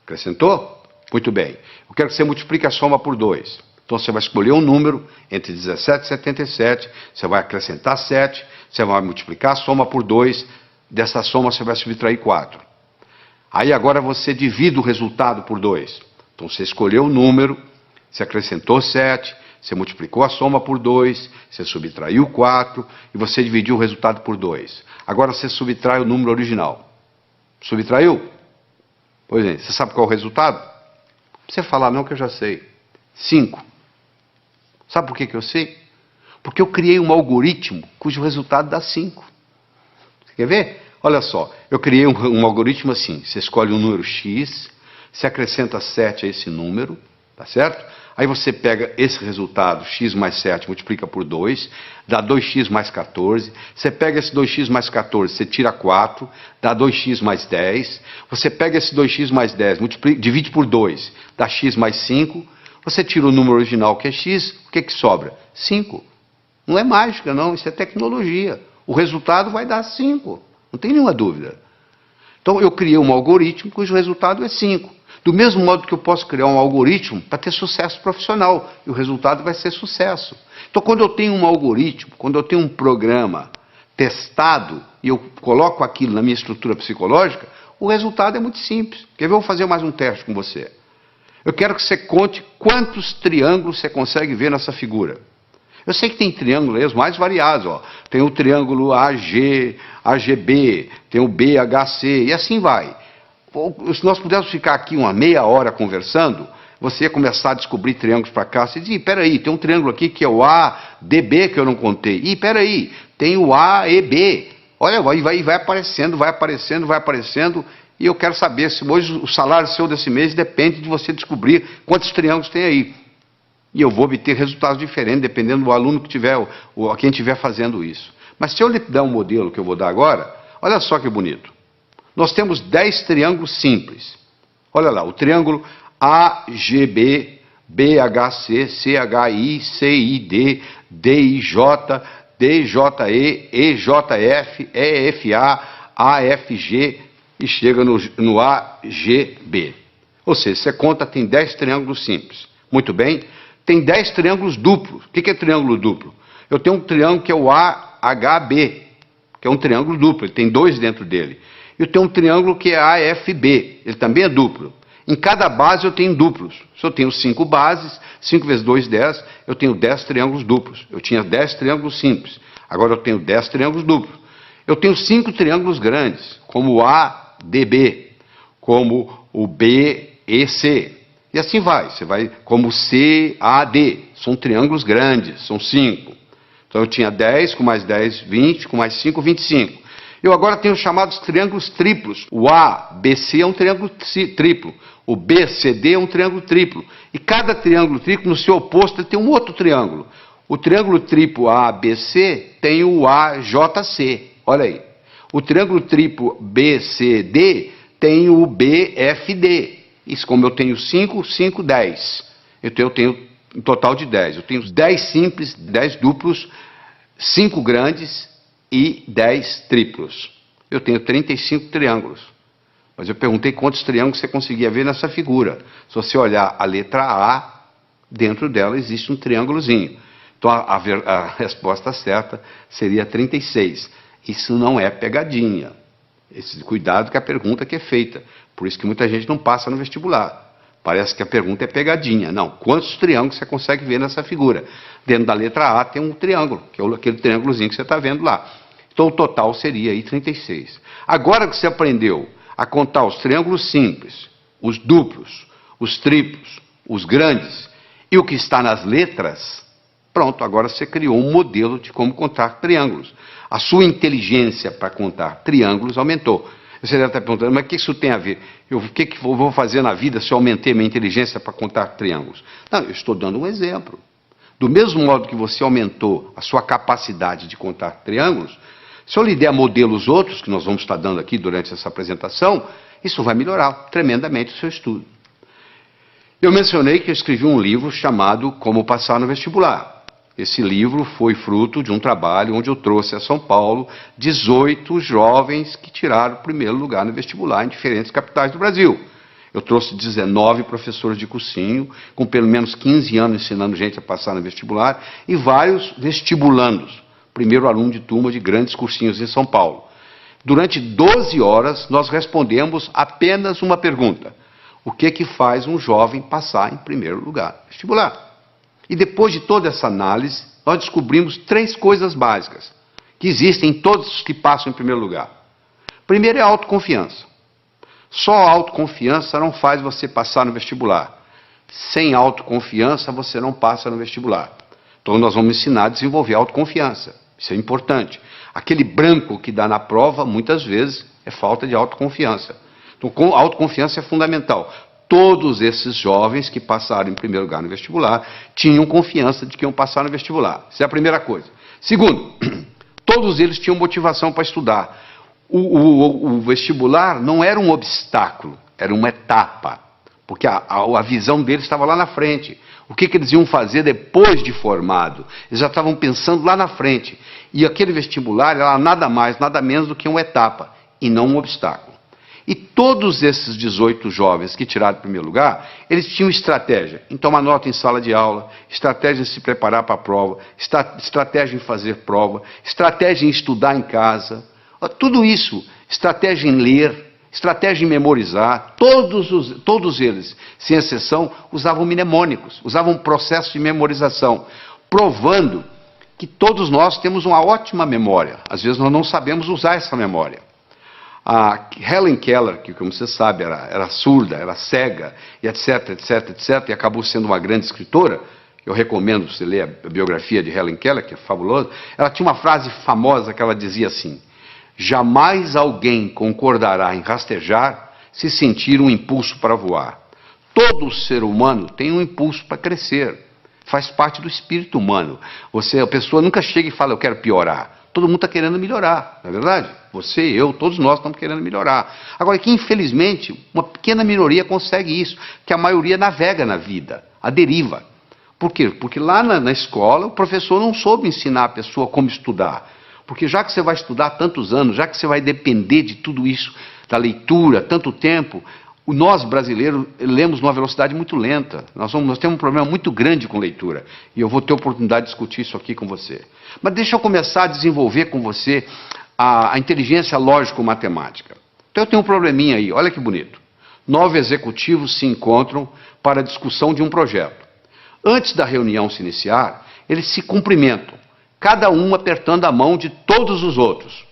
Acrescentou? Muito bem. Eu quero que você multiplique a soma por 2. Então você vai escolher um número entre 17 e 77, você vai acrescentar 7, você vai multiplicar a soma por 2, dessa soma você vai subtrair 4. Aí agora você divide o resultado por 2. Então você escolheu o número, você acrescentou 7, você multiplicou a soma por 2, você subtraiu 4 e você dividiu o resultado por 2. Agora você subtrai o número original. Subtraiu? Pois é, você sabe qual é o resultado? Não precisa falar não que eu já sei. 5. Sabe por que eu sei? Porque eu criei um algoritmo cujo resultado dá 5. Você quer ver? Olha só, eu criei um algoritmo assim, você escolhe um número X, você acrescenta 7 a esse número, tá certo? Aí você pega esse resultado, x mais 7, multiplica por 2, dá 2x mais 14. Você pega esse 2x mais 14, você tira 4, dá 2x mais 10. Você pega esse 2x mais 10, divide por 2, dá x mais 5. Você tira o número original, que é x, o que sobra? 5. Não é mágica, não, isso é tecnologia. O resultado vai dar 5, não tem nenhuma dúvida. Então eu criei um algoritmo cujo resultado é 5. Do mesmo modo que eu posso criar um algoritmo para ter sucesso profissional, e o resultado vai ser sucesso. Então, quando eu tenho um algoritmo, quando eu tenho um programa testado, e eu coloco aquilo na minha estrutura psicológica, o resultado é muito simples. Quer ver? Eu vou fazer mais um teste com você. Eu quero que você conte quantos triângulos você consegue ver nessa figura. Eu sei que tem triângulos aí, os mais variados. Ó. Tem o triângulo AG, AGB, tem o BHC, e assim vai. Se nós pudéssemos ficar aqui uma meia hora conversando, você ia começar a descobrir triângulos para cá. Você diz, peraí, tem um triângulo aqui que é o ADB que eu não contei. Ih, peraí, tem o AEB. Olha, vai aparecendo, vai aparecendo, vai aparecendo. E eu quero saber se hoje o salário seu desse mês depende de você descobrir quantos triângulos tem aí. E eu vou obter resultados diferentes, dependendo do aluno que tiver, ou quem estiver fazendo isso. Mas se eu lhe der um modelo que eu vou dar agora, olha só que bonito. Nós temos 10 triângulos simples. Olha lá, o triângulo AGB, BHC, CHI, CID, DIJ, DJE, EJF, EFA, AFG e chega no AGB. Ou seja, você conta, tem 10 triângulos simples. Muito bem. Tem 10 triângulos duplos. O que é triângulo duplo? Eu tenho um triângulo que é o AHB, que é um triângulo duplo, ele tem 2 dentro dele. Eu tenho um triângulo que é AFB, ele também é duplo. Em cada base eu tenho duplos. Se eu tenho 5 bases, 5 vezes 2, 10, eu tenho 10 triângulos duplos. Eu tinha 10 triângulos simples, agora eu tenho 10 triângulos duplos. Eu tenho 5 triângulos grandes, como o ADB, como o BEC. E assim vai, você vai como o CAD, são triângulos grandes, são 5. Então eu tinha 10, com mais 10, 20, com mais 5, 25. Eu agora tenho os chamados triângulos triplos. O ABC é um triângulo triplo. O BCD é um triângulo triplo. E cada triângulo triplo, no seu oposto, ele tem um outro triângulo. O triângulo triplo ABC tem o AJC. Olha aí. O triângulo triplo BCD tenho o BFD. Isso, como eu tenho 5, 5, 10. Então eu tenho um total de 10. Eu tenho 10 simples, 10 duplos, 5 grandes e 10 triplos. Eu tenho 35 triângulos. Mas eu perguntei quantos triângulos você conseguia ver nessa figura. Se você olhar a letra A, dentro dela existe um triângulozinho. Então a resposta certa seria 36. Isso não é pegadinha. Esse cuidado com a pergunta que é feita. Por isso que muita gente não passa no vestibular. Parece que a pergunta é pegadinha. Não, quantos triângulos você consegue ver nessa figura? Dentro da letra A tem um triângulo, que é aquele triângulozinho que você está vendo lá. Então o total seria aí 36. Agora que você aprendeu a contar os triângulos simples, os duplos, os triplos, os grandes e o que está nas letras, pronto, agora você criou um modelo de como contar triângulos. A sua inteligência para contar triângulos aumentou. Você deve estar perguntando, mas o que isso tem a ver? O que eu vou fazer na vida se eu aumentei minha inteligência para contar triângulos? Não, eu estou dando um exemplo. Do mesmo modo que você aumentou a sua capacidade de contar triângulos, se eu lhe der modelos outros, que nós vamos estar dando aqui durante essa apresentação, isso vai melhorar tremendamente o seu estudo. Eu mencionei que eu escrevi um livro chamado Como Passar no Vestibular. Esse livro foi fruto de um trabalho onde eu trouxe a São Paulo 18 jovens que tiraram o primeiro lugar no vestibular em diferentes capitais do Brasil. Eu trouxe 19 professores de cursinho, com pelo menos 15 anos ensinando gente a passar no vestibular, e vários vestibulandos, primeiro aluno de turma de grandes cursinhos em São Paulo. Durante 12 horas, nós respondemos apenas uma pergunta. O que faz um jovem passar em primeiro lugar no vestibular? E depois de toda essa análise, nós descobrimos 3 coisas básicas que existem em todos os que passam em primeiro lugar. Primeiro é a autoconfiança. Só a autoconfiança não faz você passar no vestibular. Sem autoconfiança, você não passa no vestibular. Então nós vamos ensinar a desenvolver a autoconfiança. Isso é importante. Aquele branco que dá na prova, muitas vezes, é falta de autoconfiança. Então a autoconfiança é fundamental. Todos esses jovens que passaram em primeiro lugar no vestibular tinham confiança de que iam passar no vestibular. Essa é a primeira coisa. Segundo, todos eles tinham motivação para estudar. O vestibular não era um obstáculo, era uma etapa. Porque a visão deles estava lá na frente. O que eles iam fazer depois de formado? Eles já estavam pensando lá na frente. E aquele vestibular era nada mais, nada menos do que uma etapa, e não um obstáculo. E todos esses 18 jovens que tiraram o primeiro lugar, eles tinham estratégia em tomar nota em sala de aula, estratégia em se preparar para a prova, estratégia em fazer prova, estratégia em estudar em casa, tudo isso, estratégia em ler, estratégia em memorizar, todos eles, sem exceção, usavam mnemônicos, usavam um processo de memorização, provando que todos nós temos uma ótima memória. Às vezes nós não sabemos usar essa memória. A Helen Keller, que como você sabe era surda, era cega, e etc, etc, etc, e acabou sendo uma grande escritora, eu recomendo você ler a biografia de Helen Keller, que é fabulosa, ela tinha uma frase famosa que ela dizia assim: jamais alguém concordará em rastejar se sentir um impulso para voar. Todo ser humano tem um impulso para crescer, faz parte do espírito humano. A pessoa nunca chega e fala, eu quero piorar. Todo mundo está querendo melhorar, não é verdade? Você, eu, todos nós estamos querendo melhorar. Agora, que infelizmente, uma pequena minoria consegue isso, que a maioria navega na vida, a deriva. Por quê? Porque lá na escola, o professor não soube ensinar a pessoa como estudar. Porque já que você vai estudar tantos anos, já que você vai depender de tudo isso, da leitura, tanto tempo, nós brasileiros lemos numa velocidade muito lenta. Nós temos um problema muito grande com leitura. E eu vou ter oportunidade de discutir isso aqui com você. Mas deixa eu começar a desenvolver com você a inteligência lógico-matemática. Então eu tenho um probleminha aí, olha que bonito. 9 executivos se encontram para a discussão de um projeto. Antes da reunião se iniciar, eles se cumprimentam, cada um apertando a mão de todos os outros.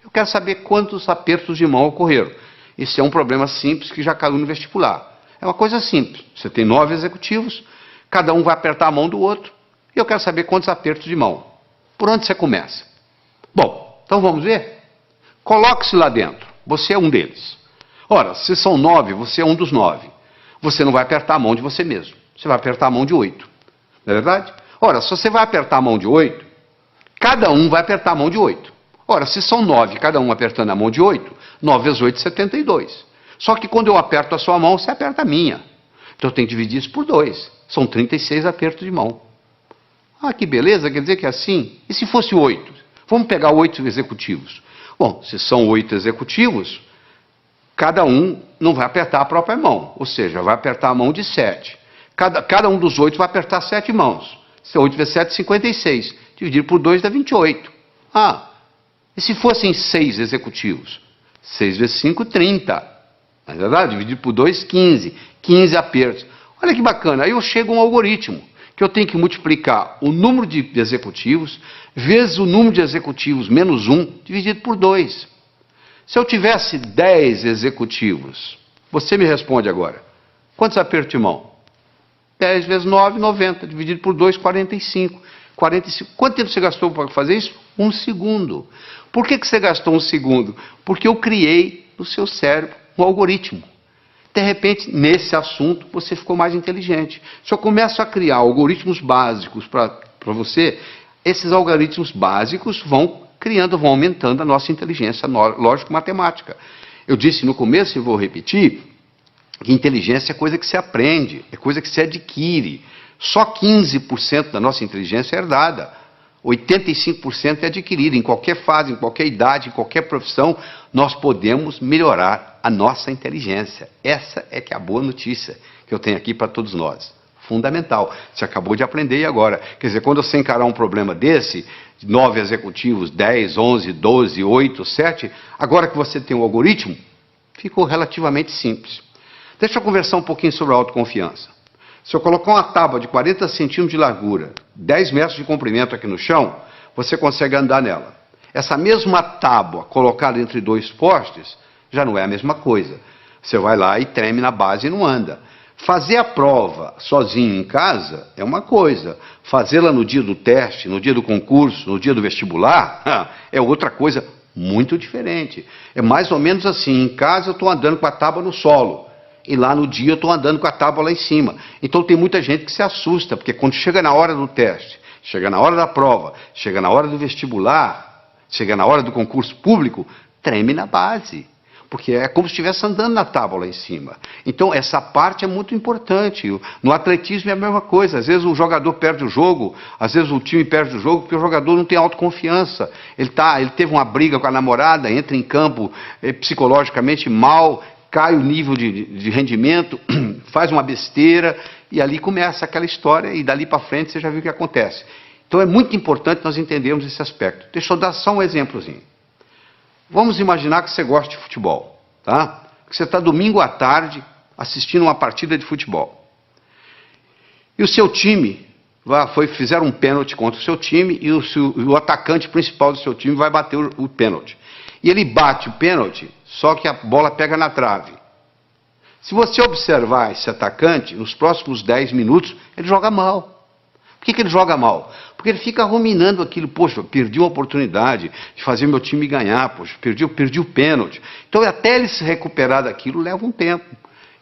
Eu quero saber quantos apertos de mão ocorreram. Esse é um problema simples que já caiu no vestibular. É uma coisa simples. Você tem 9 executivos, cada um vai apertar a mão do outro, e eu quero saber quantos apertos de mão. Por onde você começa? Bom, então vamos ver? Coloque-se lá dentro. Você é um deles. Ora, se são 9, você é um dos 9. Você não vai apertar a mão de você mesmo. Você vai apertar a mão de 8. Não é verdade? Ora, se você vai apertar a mão de 8, cada um vai apertar a mão de 8. Ora, se são 9, cada um apertando a mão de 8, 9 vezes 8, 72. Só que quando eu aperto a sua mão, você aperta a minha. Então eu tenho que dividir isso por 2. São 36 apertos de mão. Ah, que beleza, quer dizer que é assim? E se fosse 8? Vamos pegar 8 executivos. Bom, se são 8 executivos, cada um não vai apertar a própria mão. Ou seja, vai apertar a mão de 7. Cada um dos 8 vai apertar 7 mãos. Se 8 vezes 7, 56. Dividir por 2 dá 28. Ah, e se fossem 6 executivos? 6 vezes 5, 30. Não é verdade? Dividir por 2, 15. 15 apertos. Olha que bacana. Aí eu chego a um algoritmo, que eu tenho que multiplicar o número de executivos vezes o número de executivos menos 1, dividido por 2. Se eu tivesse 10 executivos, você me responde agora. Quantos apertos de mão? 10 vezes 9, 90. Dividido por 2, 45. 45. Quanto tempo você gastou para fazer isso? 1 segundo. Por que você gastou 1 segundo? Porque eu criei no seu cérebro um algoritmo. De repente, nesse assunto, você ficou mais inteligente. Se eu começo a criar algoritmos básicos para você, esses algoritmos básicos vão aumentando a nossa inteligência lógico-matemática. Eu disse no começo e vou repetir, que inteligência é coisa que se aprende, é coisa que se adquire. Só 15% da nossa inteligência é herdada. 85% é adquirida. Em qualquer fase, em qualquer idade, em qualquer profissão, nós podemos melhorar a nossa inteligência. Essa é que é a boa notícia que eu tenho aqui para todos nós. Fundamental. Você acabou de aprender e agora. Quer dizer, quando você encarar um problema desse, 9 executivos, 10, 11, 12, 8, 7, agora que você tem um algoritmo, ficou relativamente simples. Deixa eu conversar um pouquinho sobre a autoconfiança. Se eu colocar uma tábua de 40 centímetros de largura, 10 metros de comprimento aqui no chão, você consegue andar nela. Essa mesma tábua colocada entre 2 postes, já não é a mesma coisa. Você vai lá e treme na base e não anda. Fazer a prova sozinho em casa é uma coisa. Fazê-la no dia do teste, no dia do concurso, no dia do vestibular, é outra coisa muito diferente. É mais ou menos assim, em casa eu estou andando com a tábua no solo. E lá no dia eu estou andando com a tábua lá em cima. Então tem muita gente que se assusta, porque quando chega na hora do teste, chega na hora da prova, chega na hora do vestibular, chega na hora do concurso público, treme na base. Porque é como se estivesse andando na tábua lá em cima. Então essa parte é muito importante. No atletismo é a mesma coisa. Às vezes o jogador perde o jogo, às vezes o time perde o jogo, porque o jogador não tem autoconfiança. Ele teve uma briga com a namorada, entra em campo psicologicamente mal, cai o nível de rendimento, faz uma besteira, e ali começa aquela história, e dali para frente você já viu o que acontece. Então é muito importante nós entendermos esse aspecto. Deixa eu dar só um exemplozinho. Vamos imaginar que você gosta de futebol, tá? Que você está domingo à tarde assistindo uma partida de futebol. E o seu time, fizeram um pênalti contra o seu time, e o atacante principal do seu time vai bater o pênalti. E ele bate o pênalti, só que a bola pega na trave. Se você observar esse atacante, nos próximos 10 minutos, ele joga mal. Por que ele joga mal? Porque ele fica ruminando aquilo. Poxa, eu perdi uma oportunidade de fazer meu time ganhar. Poxa, perdi o pênalti. Então, até ele se recuperar daquilo, leva um tempo.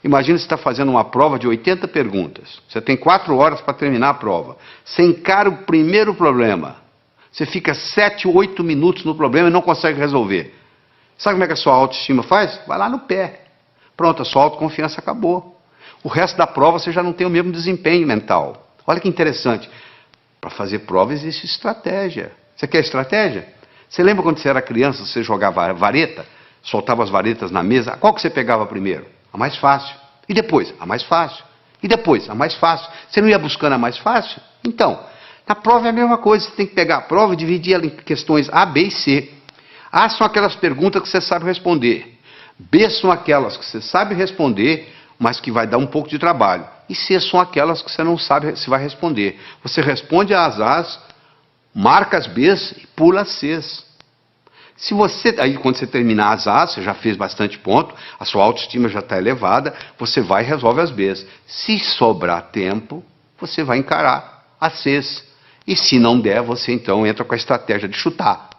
Imagina você está fazendo uma prova de 80 perguntas. Você tem 4 horas para terminar a prova. Você encara o primeiro problema. Você fica 7, 8 minutos no problema e não consegue resolver. Sabe como é que a sua autoestima faz? Vai lá no pé. Pronto, a sua autoconfiança acabou. O resto da prova você já não tem o mesmo desempenho mental. Olha que interessante. Para fazer prova existe estratégia. Você quer estratégia? Você lembra quando você era criança, você jogava vareta? Soltava as varetas na mesa. Qual que você pegava primeiro? A mais fácil. E depois? A mais fácil. E depois? A mais fácil. Você não ia buscando a mais fácil? Então, na prova é a mesma coisa. Você tem que pegar a prova e dividir ela em questões A, B e C. A são aquelas perguntas que você sabe responder. B são aquelas que você sabe responder, mas que vai dar um pouco de trabalho. E C são aquelas que você não sabe se vai responder. Você responde às A's, marca as B's e pula as C's. Aí quando você terminar as A's, você já fez bastante ponto, a sua autoestima já está elevada, você vai e resolve as B's. Se sobrar tempo, você vai encarar as C's. E se não der, você então entra com a estratégia de chutar.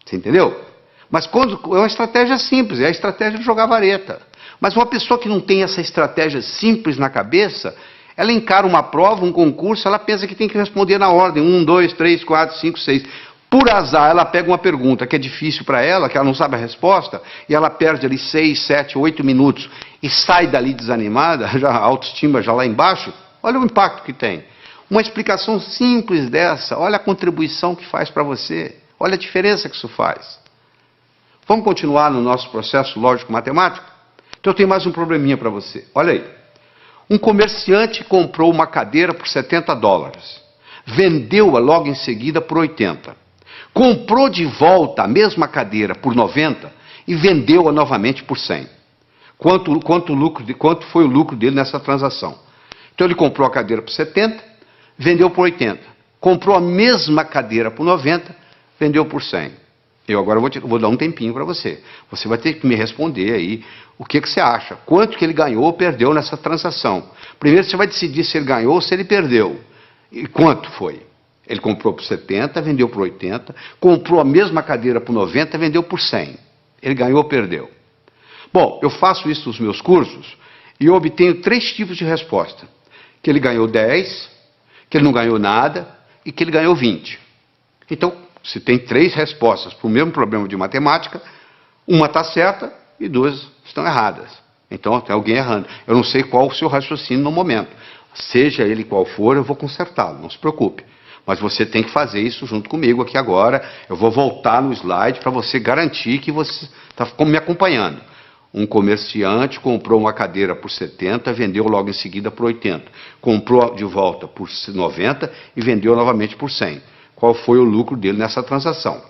Você entendeu? Mas é uma estratégia simples, é a estratégia de jogar vareta. Mas uma pessoa que não tem essa estratégia simples na cabeça, ela encara uma prova, um concurso, ela pensa que tem que responder na ordem, 1, 2, 3, 4, 5, 6. Por azar, ela pega uma pergunta que é difícil para ela, que ela não sabe a resposta, e ela perde ali 6, 7, 8 minutos e sai dali desanimada, já a autoestima já lá embaixo. Olha o impacto que tem. Uma explicação simples dessa, olha a contribuição que faz para você, olha a diferença que isso faz. Vamos continuar no nosso processo lógico-matemático? Então eu tenho mais um probleminha para você. Olha aí. Um comerciante comprou uma cadeira por $70. Vendeu-a logo em seguida por 80. Comprou de volta a mesma cadeira por 90 e vendeu-a novamente por 100. Quanto foi o lucro dele nessa transação? Então ele comprou a cadeira por 70, vendeu por 80. Comprou a mesma cadeira por 90, vendeu por 100. Eu agora vou dar um tempinho para você. Você vai ter que me responder aí o que você acha. Quanto que ele ganhou ou perdeu nessa transação. Primeiro você vai decidir se ele ganhou ou se ele perdeu. E quanto foi? Ele comprou por 70, vendeu por 80, comprou a mesma cadeira por 90, vendeu por 100. Ele ganhou ou perdeu? Bom, eu faço isso nos meus cursos e eu obtenho 3 tipos de resposta. Que ele ganhou 10, que ele não ganhou nada e que ele ganhou 20. Então, se tem 3 respostas para o mesmo problema de matemática, uma está certa e 2 estão erradas. Então, tem alguém errando. Eu não sei qual o seu raciocínio no momento. Seja ele qual for, eu vou consertá-lo, não se preocupe. Mas você tem que fazer isso junto comigo aqui agora. Eu vou voltar no slide para você garantir que você está me acompanhando. Um comerciante comprou uma cadeira por 70, vendeu logo em seguida por 80. Comprou de volta por 90 e vendeu novamente por 100. Qual foi o lucro dele nessa transação?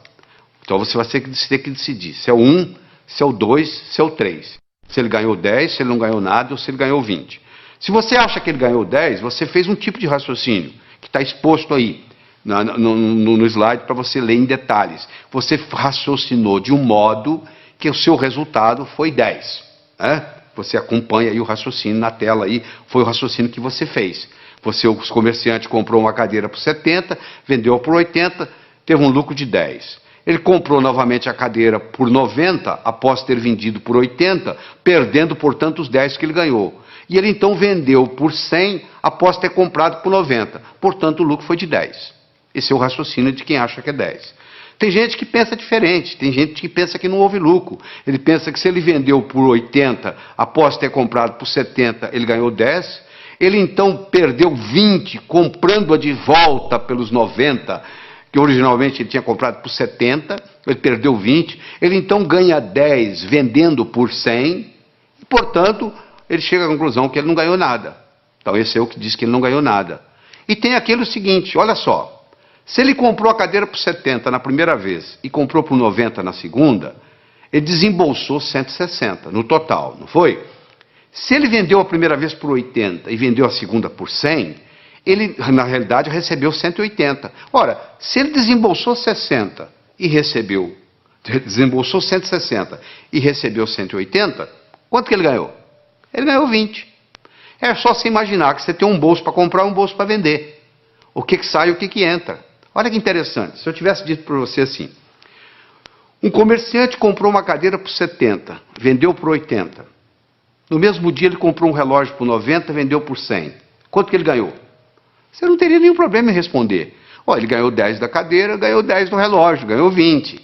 Então você vai ter que decidir se é o 1, se é o 2, se é o 3. Se ele ganhou 10, se ele não ganhou nada ou se ele ganhou 20. Se você acha que ele ganhou 10, você fez um tipo de raciocínio que está exposto aí no slide para você ler em detalhes. Você raciocinou de um modo que o seu resultado foi 10. Né? Você acompanha aí o raciocínio na tela aí, foi o raciocínio que você fez. O comerciante comprou uma cadeira por 70, vendeu por 80, teve um lucro de 10. Ele comprou novamente a cadeira por 90, após ter vendido por 80, perdendo, portanto, os 10 que ele ganhou. E ele então vendeu por 100, após ter comprado por 90. Portanto, o lucro foi de 10. Esse é o raciocínio de quem acha que é 10. Tem gente que pensa diferente, tem gente que pensa que não houve lucro. Ele pensa que se ele vendeu por 80, após ter comprado por 70, ele ganhou 10. Ele então perdeu 20, comprando-a de volta pelos 90, que originalmente ele tinha comprado por 70, ele perdeu 20. Ele então ganha 10 vendendo por 100, e, portanto, ele chega à conclusão que ele não ganhou nada. Então esse é o que diz que ele não ganhou nada. E tem aquele seguinte, olha só. Se ele comprou a cadeira por 70 na primeira vez e comprou por 90 na segunda, ele desembolsou 160 no total, não foi? Se ele vendeu a primeira vez por 80 e vendeu a segunda por 100, ele, na realidade, recebeu 180. Ora, se ele desembolsou 60 e desembolsou 160 e recebeu 180, quanto que ele ganhou? Ele ganhou 20. É só você imaginar que você tem um bolso para comprar e um bolso para vender. O que sai e o que entra. Olha que interessante. Se eu tivesse dito para você assim, um comerciante comprou uma cadeira por 70, vendeu por 80. No mesmo dia ele comprou um relógio por 90, vendeu por 100. Quanto que ele ganhou? Você não teria nenhum problema em responder. Ele ganhou 10 da cadeira, ganhou 10 do relógio, ganhou 20.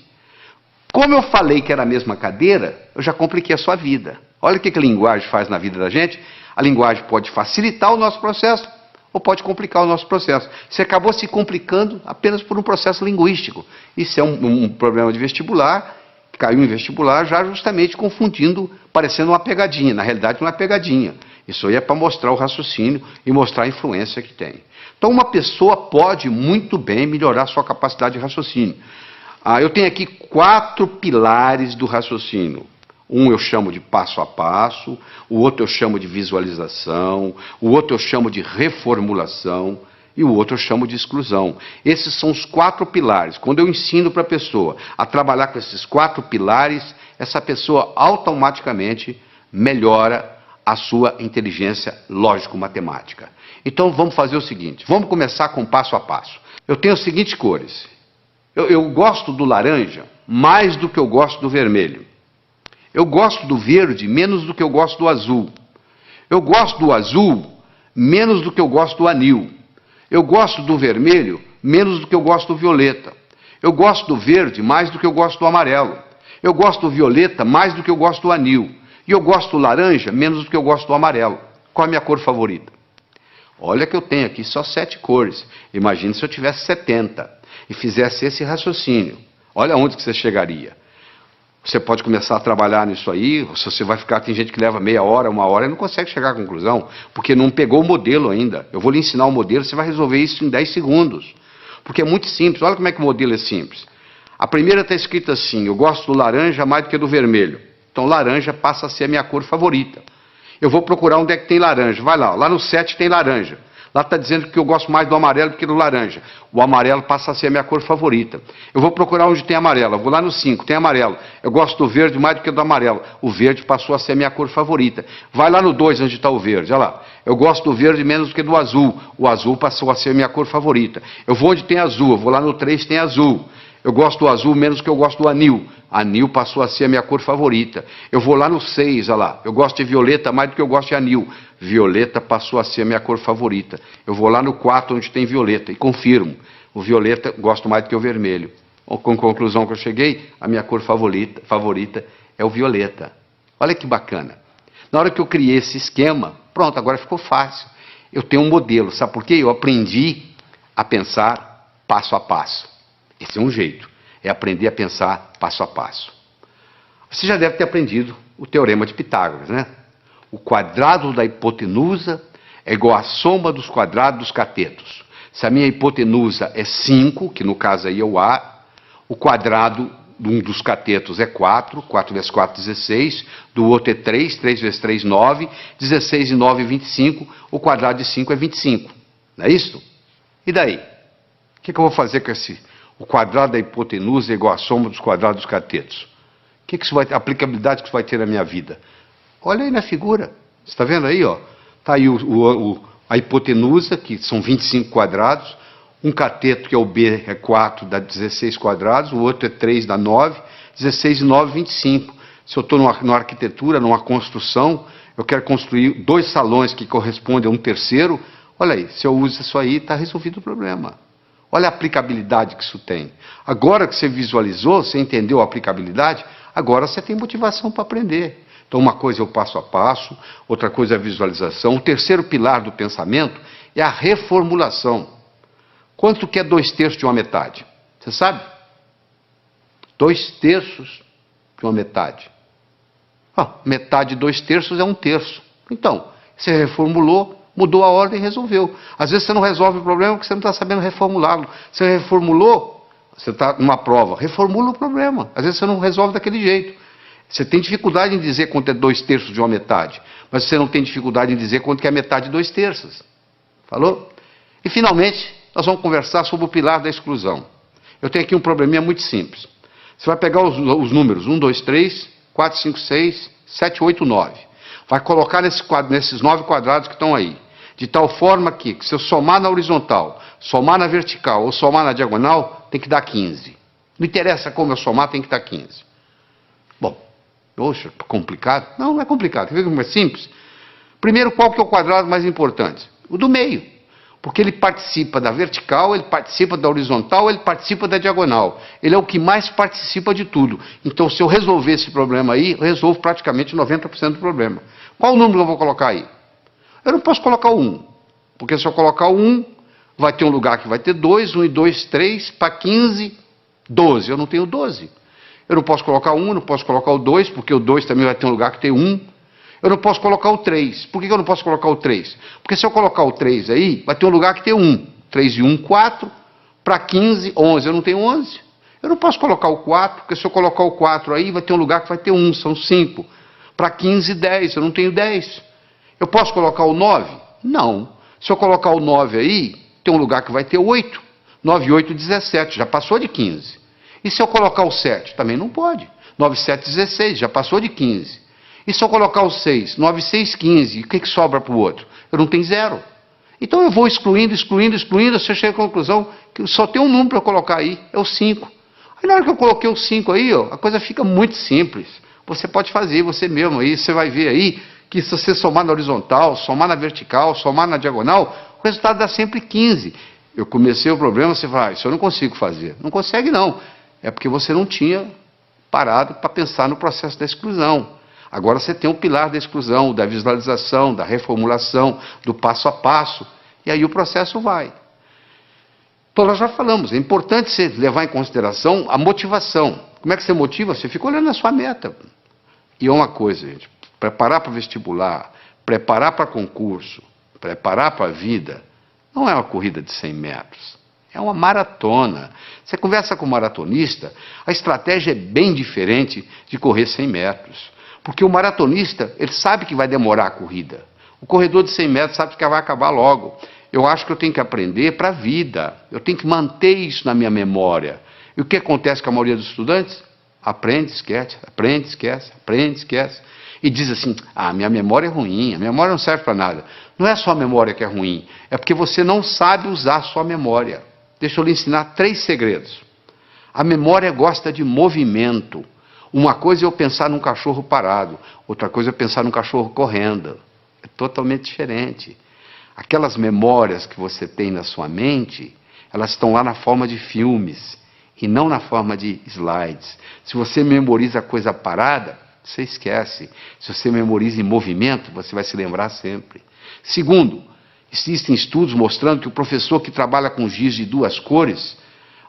Como eu falei que era a mesma cadeira, eu já compliquei a sua vida. Olha o que a linguagem faz na vida da gente. A linguagem pode facilitar o nosso processo ou pode complicar o nosso processo. Você acabou se complicando apenas por um processo linguístico. Isso é um problema de vestibular, caiu em vestibular já justamente confundindo, parecendo uma pegadinha. Na realidade não é pegadinha. Isso aí é para mostrar o raciocínio e mostrar a influência que tem. Então uma pessoa pode muito bem melhorar sua capacidade de raciocínio. Eu tenho aqui 4 pilares do raciocínio. Um eu chamo de passo a passo, o outro eu chamo de visualização, o outro eu chamo de reformulação e o outro eu chamo de exclusão. Esses são os 4 pilares. Quando eu ensino para a pessoa a trabalhar com esses 4 pilares, essa pessoa automaticamente melhora a sua inteligência lógico-matemática. Então vamos fazer o seguinte, vamos começar com passo a passo. Eu tenho as seguintes cores. Eu gosto do laranja mais do que eu gosto do vermelho. Eu gosto do verde menos do que eu gosto do azul. Eu gosto do azul menos do que eu gosto do anil. Eu gosto do vermelho menos do que eu gosto do violeta. Eu gosto do verde mais do que eu gosto do amarelo. Eu gosto do violeta mais do que eu gosto do anil. E eu gosto do laranja menos do que eu gosto do amarelo. Qual é a minha cor favorita? Olha que eu tenho aqui só 7 cores. Imagine se eu tivesse 70 e fizesse esse raciocínio. Olha onde que você chegaria. Você pode começar a trabalhar nisso aí, se você vai ficar, tem gente que leva meia hora, 1 hora e não consegue chegar à conclusão, porque não pegou o modelo ainda. Eu vou lhe ensinar o modelo, você vai resolver isso em 10 segundos. Porque é muito simples, olha como é que o modelo é simples. A primeira está escrita assim, eu gosto do laranja mais do que do vermelho. Então laranja passa a ser a minha cor favorita. Eu vou procurar onde é que tem laranja, vai lá no 7 tem laranja. Lá está dizendo que eu gosto mais do amarelo do que do laranja. O amarelo passa a ser a minha cor favorita. Eu vou procurar onde tem amarelo. Eu vou lá no 5, tem amarelo. Eu gosto do verde mais do que do amarelo. O verde passou a ser a minha cor favorita. Vai lá no 2, onde está o verde. Olha lá. Eu gosto do verde menos do que do azul. O azul passou a ser a minha cor favorita. Eu vou onde tem azul. Eu vou lá no 3, tem azul. Eu gosto do azul menos do que eu gosto do anil. Anil passou a ser a minha cor favorita. Eu vou lá no 6, olha lá. Eu gosto de violeta mais do que eu gosto de anil. Violeta passou a ser a minha cor favorita. Eu vou lá no 4, onde tem violeta, e confirmo. O violeta gosto mais do que o vermelho. Com a conclusão que eu cheguei, a minha cor favorita é o violeta. Olha que bacana. Na hora que eu criei esse esquema, pronto, agora ficou fácil. Eu tenho um modelo, sabe por quê? Eu aprendi a pensar passo a passo. Esse é um jeito, é aprender a pensar passo a passo. Você já deve ter aprendido o teorema de Pitágoras, né? O quadrado da hipotenusa é igual à soma dos quadrados dos catetos. Se a minha hipotenusa é 5, que no caso aí é o A, o quadrado de um dos catetos é 4, 4 vezes 4, 16, do outro é 3, 3 vezes 3, 9, 16 e 9, 25, o quadrado de 5 é 25. Não é isso? E daí? O que eu vou fazer com esse... O quadrado da hipotenusa é igual à soma dos quadrados dos catetos. O que isso vai ter? A aplicabilidade que isso vai ter na minha vida? Olha aí na figura. Você está vendo aí, ó? Está aí a hipotenusa, que são 25 quadrados. Um cateto, que é o B, é 4, dá 16 quadrados. O outro é 3, dá 9. 16 e 9, 25. Se eu estou numa arquitetura, numa construção, eu quero construir 2 salões que correspondem a um terceiro. Olha aí, se eu uso isso aí, está resolvido o problema. Olha a aplicabilidade que isso tem. Agora que você visualizou, você entendeu a aplicabilidade, agora você tem motivação para aprender. Então uma coisa é o passo a passo, outra coisa é a visualização. O terceiro pilar do pensamento é a reformulação. Quanto que é 2/3 de uma metade? Você sabe? 2/3 de uma metade. Metade de 2/3 é 1/3. Então, você reformulou, mudou a ordem e resolveu. Às vezes você não resolve o problema porque você não está sabendo reformulá-lo. Você reformulou, você está numa prova, reformula o problema. Às vezes você não resolve daquele jeito. Você tem dificuldade em dizer quanto é 2/3 de uma metade, mas você não tem dificuldade em dizer quanto que é metade de 2/3. Falou? E finalmente, nós vamos conversar sobre o pilar da exclusão. Eu tenho aqui um probleminha muito simples. Você vai pegar os números 1, 2, 3, 4, 5, 6, 7, 8, 9. Vai colocar nesses 9 quadrados que estão aí. De tal forma que, se eu somar na horizontal, somar na vertical ou somar na diagonal, tem que dar 15. Não interessa como eu somar, tem que dar 15. Bom, poxa, complicado? Não, não é complicado. Quer ver como é simples? Primeiro, qual que é o quadrado mais importante? O do meio. Porque ele participa da vertical, ele participa da horizontal, ele participa da diagonal. Ele é o que mais participa de tudo. Então, se eu resolver esse problema aí, eu resolvo praticamente 90% do problema. Qual o número eu vou colocar aí? Eu não posso colocar o 1. Porque se eu colocar o 1, vai ter um lugar que vai ter 2, 1 e 2, 3, para 15, 12. Eu não tenho 12. Eu não posso colocar o 1, não posso colocar o 2, porque o 2 também vai ter um lugar que tem 1. Eu não posso colocar o 3. Por que eu não posso colocar o 3? Porque se eu colocar o 3 aí, vai ter um lugar que tem 1. 3 e 1, 4. Para 15, 11. Eu não tenho 11. Eu não posso colocar o 4, porque se eu colocar o 4 aí, vai ter um lugar que vai ter 1. São 5. Para 15, 10. Eu não tenho 10. Eu posso colocar o 9? Não. Se eu colocar o 9 aí, tem um lugar que vai ter 8. 9 e 8, 17. Já passou de 15. E se eu colocar o 7? Também não pode. 9 e 7, 16. Já passou de 15. E se eu colocar o 6? 9, 6, 15. O que sobra para o outro? Eu não tenho 0. Então eu vou excluindo, você chega à conclusão que só tem um número para eu colocar aí, é o 5. Aí na hora que eu coloquei o 5 aí, ó, a coisa fica muito simples. Você pode fazer você mesmo aí, você vai ver aí que se você somar na horizontal, somar na vertical, somar na diagonal, o resultado dá sempre 15. Eu comecei o problema, você fala, isso eu não consigo fazer. Não consegue não. É porque você não tinha parado para pensar no processo da exclusão. Agora você tem o pilar da exclusão, da visualização, da reformulação, do passo a passo. E aí o processo vai. Então nós já falamos, é importante você levar em consideração a motivação. Como é que você motiva? Você fica olhando a sua meta. E é uma coisa, gente, preparar para vestibular, preparar para concurso, preparar para a vida, não é uma corrida de 100 metros, é uma maratona. Você conversa com um maratonista, a estratégia é bem diferente de correr 100 metros. Porque o maratonista, ele sabe que vai demorar a corrida. O corredor de 100 metros sabe que vai acabar logo. Eu acho que eu tenho que aprender para a vida. Eu tenho que manter isso na minha memória. E o que acontece com a maioria dos estudantes? Aprende, esquece, aprende, esquece, aprende, esquece. E diz assim, minha memória é ruim, a memória não serve para nada. Não é só a memória que é ruim, é porque você não sabe usar a sua memória. Deixa eu lhe ensinar 3 segredos. A memória gosta de movimento. Uma coisa é eu pensar num cachorro parado, outra coisa é pensar num cachorro correndo. É totalmente diferente. Aquelas memórias que você tem na sua mente, elas estão lá na forma de filmes e não na forma de slides. Se você memoriza coisa parada, você esquece. Se você memoriza em movimento, você vai se lembrar sempre. Segundo, existem estudos mostrando que o professor que trabalha com giz de 2 cores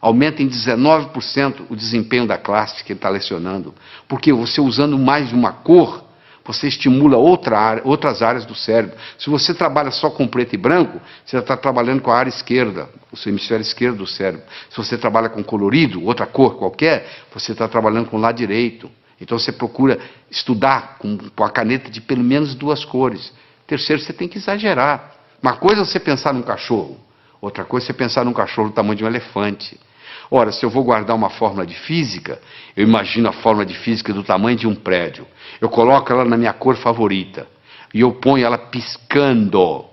aumenta em 19% o desempenho da classe que ele está lecionando. Porque você usando mais de uma cor, você estimula outras áreas do cérebro. Se você trabalha só com preto e branco, você está trabalhando com a área esquerda, o seu hemisfério esquerdo do cérebro. Se você trabalha com colorido, outra cor qualquer, você está trabalhando com o lado direito. Então você procura estudar com a caneta de pelo menos 2 cores. Terceiro, você tem que exagerar. Uma coisa é você pensar num cachorro, outra coisa é você pensar num cachorro do tamanho de um elefante. Ora, se eu vou guardar uma fórmula de física, eu imagino a fórmula de física do tamanho de um prédio. Eu coloco ela na minha cor favorita e eu ponho ela piscando.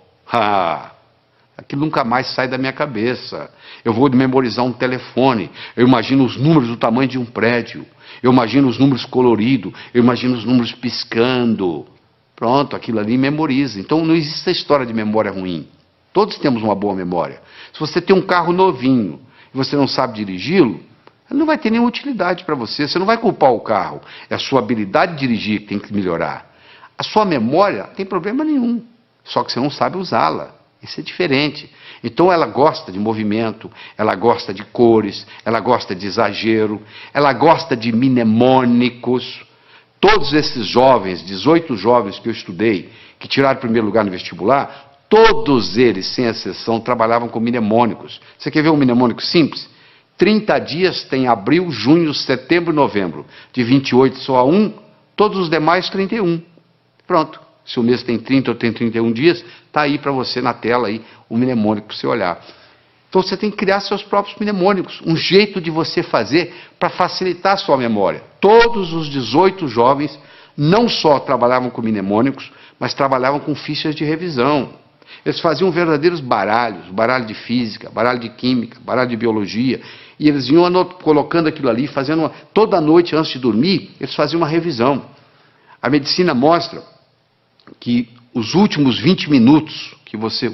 Aquilo nunca mais sai da minha cabeça. Eu vou memorizar um telefone, eu imagino os números do tamanho de um prédio. Eu imagino os números coloridos, eu imagino os números piscando. Pronto, aquilo ali memoriza. Então não existe essa história de memória ruim. Todos temos uma boa memória. Se você tem um carro novinho e você não sabe dirigi-lo, ele não vai ter nenhuma utilidade para você. Você não vai culpar o carro. É a sua habilidade de dirigir que tem que melhorar. A sua memória não tem problema nenhum. Só que você não sabe usá-la. Isso é diferente. Então ela gosta de movimento, ela gosta de cores, ela gosta de exagero, ela gosta de mnemônicos. Todos esses jovens, 18 jovens que eu estudei, que tiraram o primeiro lugar no vestibular, todos eles, sem exceção, trabalhavam com mnemônicos. Você quer ver um mnemônico simples? 30 dias tem abril, junho, setembro e novembro. De 28 só há 1, todos os demais 31. Pronto. Se o mês tem 30 ou tem 31 dias, está aí para você na tela aí, o mnemônico para você olhar. Então você tem que criar seus próprios mnemônicos, um jeito de você fazer para facilitar a sua memória. Todos os 18 jovens não só trabalhavam com mnemônicos, mas trabalhavam com fichas de revisão. Eles faziam verdadeiros baralhos, baralho de física, baralho de química, baralho de biologia, e eles iam colocando aquilo ali, fazendo toda noite antes de dormir, eles faziam uma revisão. A medicina mostra que os últimos 20 minutos,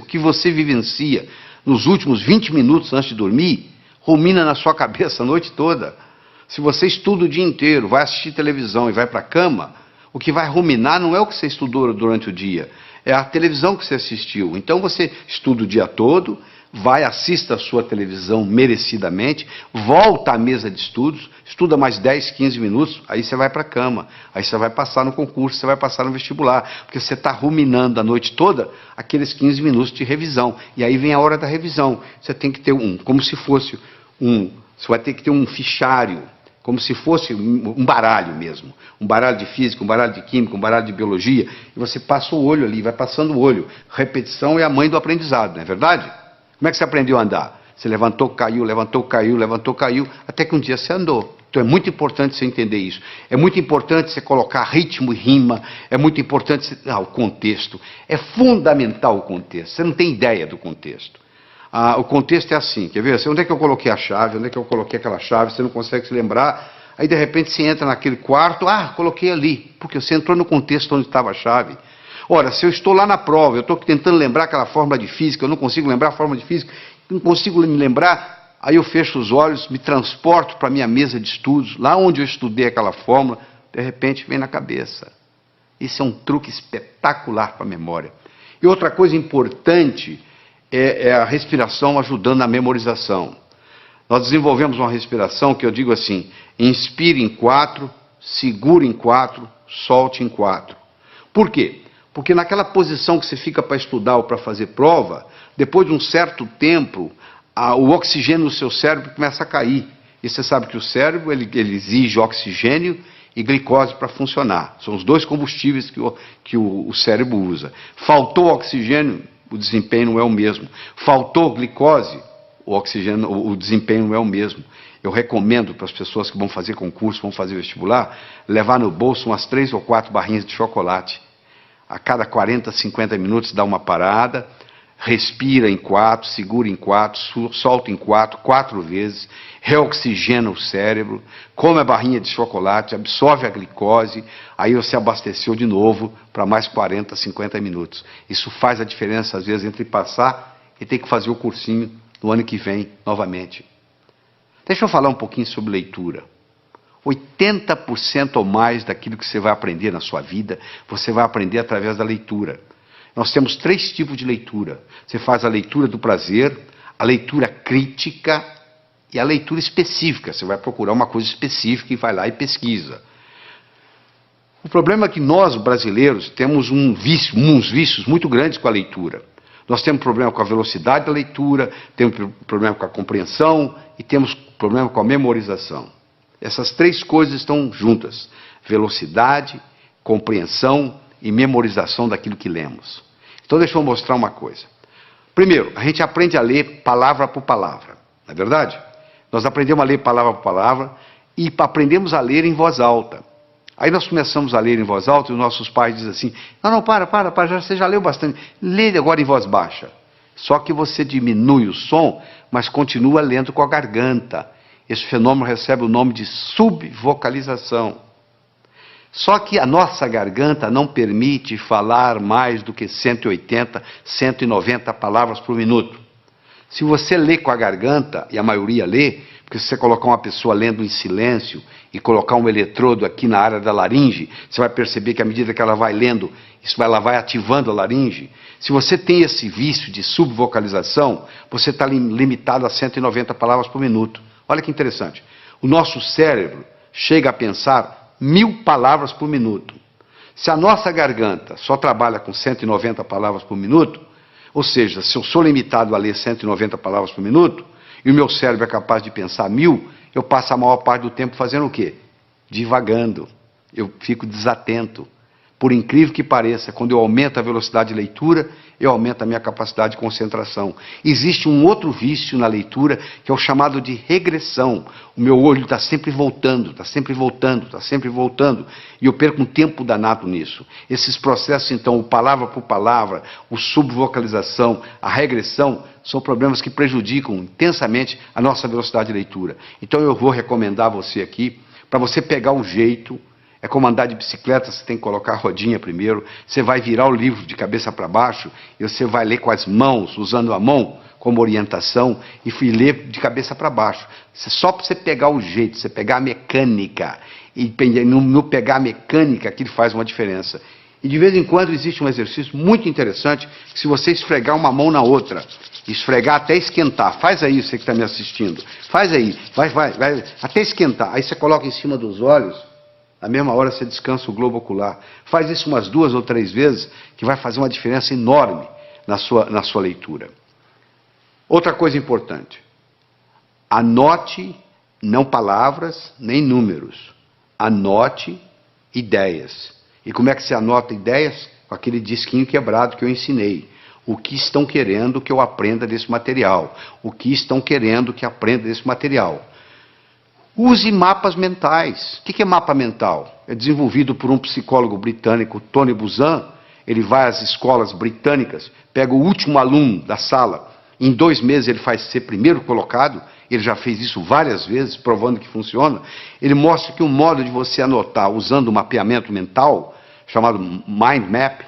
o que você vivencia nos últimos 20 minutos antes de dormir, rumina na sua cabeça a noite toda. Se você estuda o dia inteiro, vai assistir televisão e vai para a cama, o que vai ruminar não é o que você estudou durante o dia, é a televisão que você assistiu. Então você estuda o dia todo, vai, assista a sua televisão merecidamente, volta à mesa de estudos, estuda mais 10, 15 minutos, aí você vai para a cama, aí você vai passar no concurso, você vai passar no vestibular, porque você está ruminando a noite toda aqueles 15 minutos de revisão, e aí vem a hora da revisão. Você tem que ter como se fosse você vai ter que ter um fichário, como se fosse um baralho mesmo, um baralho de física, um baralho de química, um baralho de biologia, e você passa o olho ali, vai passando o olho. Repetição é a mãe do aprendizado, não é verdade? Como é que você aprendeu a andar? Você levantou, caiu, levantou, caiu, levantou, caiu, até que um dia você andou. Então é muito importante você entender isso. É muito importante você colocar ritmo e rima, é muito importante você... o contexto. É fundamental o contexto. Você não tem ideia do contexto. O contexto é assim, quer ver? Onde é que eu coloquei a chave? Onde é que eu coloquei aquela chave? Você não consegue se lembrar. Aí de repente você entra naquele quarto, coloquei ali, porque você entrou no contexto onde estava a chave. Ora, se eu estou lá na prova, eu estou tentando lembrar aquela fórmula de física, eu não consigo lembrar a fórmula de física, não consigo me lembrar, aí eu fecho os olhos, me transporto para a minha mesa de estudos, lá onde eu estudei aquela fórmula, de repente vem na cabeça. Isso é um truque espetacular para a memória. E outra coisa importante é a respiração ajudando na memorização. Nós desenvolvemos uma respiração que eu digo assim: inspire em 4, segure em 4, solte em 4. Por quê? Porque naquela posição que você fica para estudar ou para fazer prova, depois de um certo tempo, o oxigênio no seu cérebro começa a cair. E você sabe que o cérebro ele exige oxigênio e glicose para funcionar. São os dois combustíveis que o cérebro usa. Faltou oxigênio, o desempenho não é o mesmo. Faltou glicose, o desempenho não é o mesmo. Eu recomendo para as pessoas que vão fazer concurso, vão fazer vestibular, levar no bolso umas 3 ou 4 barrinhas de chocolate. A cada 40, 50 minutos dá uma parada, respira em 4, segura em 4, solta em 4, 4 vezes, reoxigena o cérebro, come a barrinha de chocolate, absorve a glicose, aí você abasteceu de novo para mais 40, 50 minutos. Isso faz a diferença, às vezes, entre passar e ter que fazer o cursinho no ano que vem, novamente. Deixa eu falar um pouquinho sobre leitura. 80% ou mais daquilo que você vai aprender na sua vida, você vai aprender através da leitura. Nós temos 3 tipos de leitura. Você faz a leitura do prazer, a leitura crítica e a leitura específica. Você vai procurar uma coisa específica e vai lá e pesquisa. O problema é que nós, brasileiros, temos uns vícios muito grandes com a leitura. Nós temos problema com a velocidade da leitura, temos problema com a compreensão e temos problema com a memorização. Essas 3 coisas estão juntas: velocidade, compreensão e memorização daquilo que lemos. Então deixa eu mostrar uma coisa. Primeiro, a gente aprende a ler palavra por palavra, não é verdade? Nós aprendemos a ler palavra por palavra e aprendemos a ler em voz alta. Aí nós começamos a ler em voz alta e os nossos pais dizem assim: não, para, você já leu bastante, lê agora em voz baixa. Só que você diminui o som, mas continua lendo com a garganta. Esse fenômeno recebe o nome de subvocalização. Só que a nossa garganta não permite falar mais do que 180, 190 palavras por minuto. Se você lê com a garganta, e a maioria lê, porque se você colocar uma pessoa lendo em silêncio e colocar um eletrodo aqui na área da laringe, você vai perceber que à medida que ela vai lendo, ela vai ativando a laringe. Se você tem esse vício de subvocalização, você está limitado a 190 palavras por minuto. Olha que interessante. O nosso cérebro chega a pensar 1000 palavras por minuto. Se a nossa garganta só trabalha com 190 palavras por minuto, ou seja, se eu sou limitado a ler 190 palavras por minuto, e o meu cérebro é capaz de pensar 1000, eu passo a maior parte do tempo fazendo o quê? Divagando. Eu fico desatento. Por incrível que pareça, quando eu aumento a velocidade de leitura, eu aumento a minha capacidade de concentração. Existe um outro vício na leitura, que é o chamado de regressão. O meu olho está sempre voltando, está sempre voltando, está sempre voltando, e eu perco um tempo danado nisso. Esses processos, então, o palavra por palavra, o subvocalização, a regressão, são problemas que prejudicam intensamente a nossa velocidade de leitura. Então eu vou recomendar a você aqui, para você pegar o jeito. É como andar de bicicleta, você tem que colocar a rodinha primeiro, você vai virar o livro de cabeça para baixo, e você vai ler com as mãos, usando a mão como orientação, e ler de cabeça para baixo. Só para você pegar o jeito, você pegar a mecânica, e no pegar a mecânica, aquilo faz uma diferença. E de vez em quando existe um exercício muito interessante, que se você esfregar uma mão na outra, esfregar até esquentar, faz aí você que está me assistindo, faz aí, vai, até esquentar, aí você coloca em cima dos olhos, na mesma hora você descansa o globo ocular. Faz isso umas 2 ou 3 vezes, que vai fazer uma diferença enorme na sua leitura. Outra coisa importante. Anote não palavras, nem números. Anote ideias. E como é que se anota ideias? Com aquele disquinho quebrado que eu ensinei. O que estão querendo que eu aprenda desse material? O que estão querendo que aprenda desse material? Use mapas mentais. O que é mapa mental? É desenvolvido por um psicólogo britânico, Tony Buzan. Ele vai às escolas britânicas, pega o último aluno da sala, em 2 meses ele faz ser primeiro colocado, ele já fez isso várias vezes, provando que funciona. Ele mostra que um modo de você anotar usando um mapeamento mental, chamado mind map,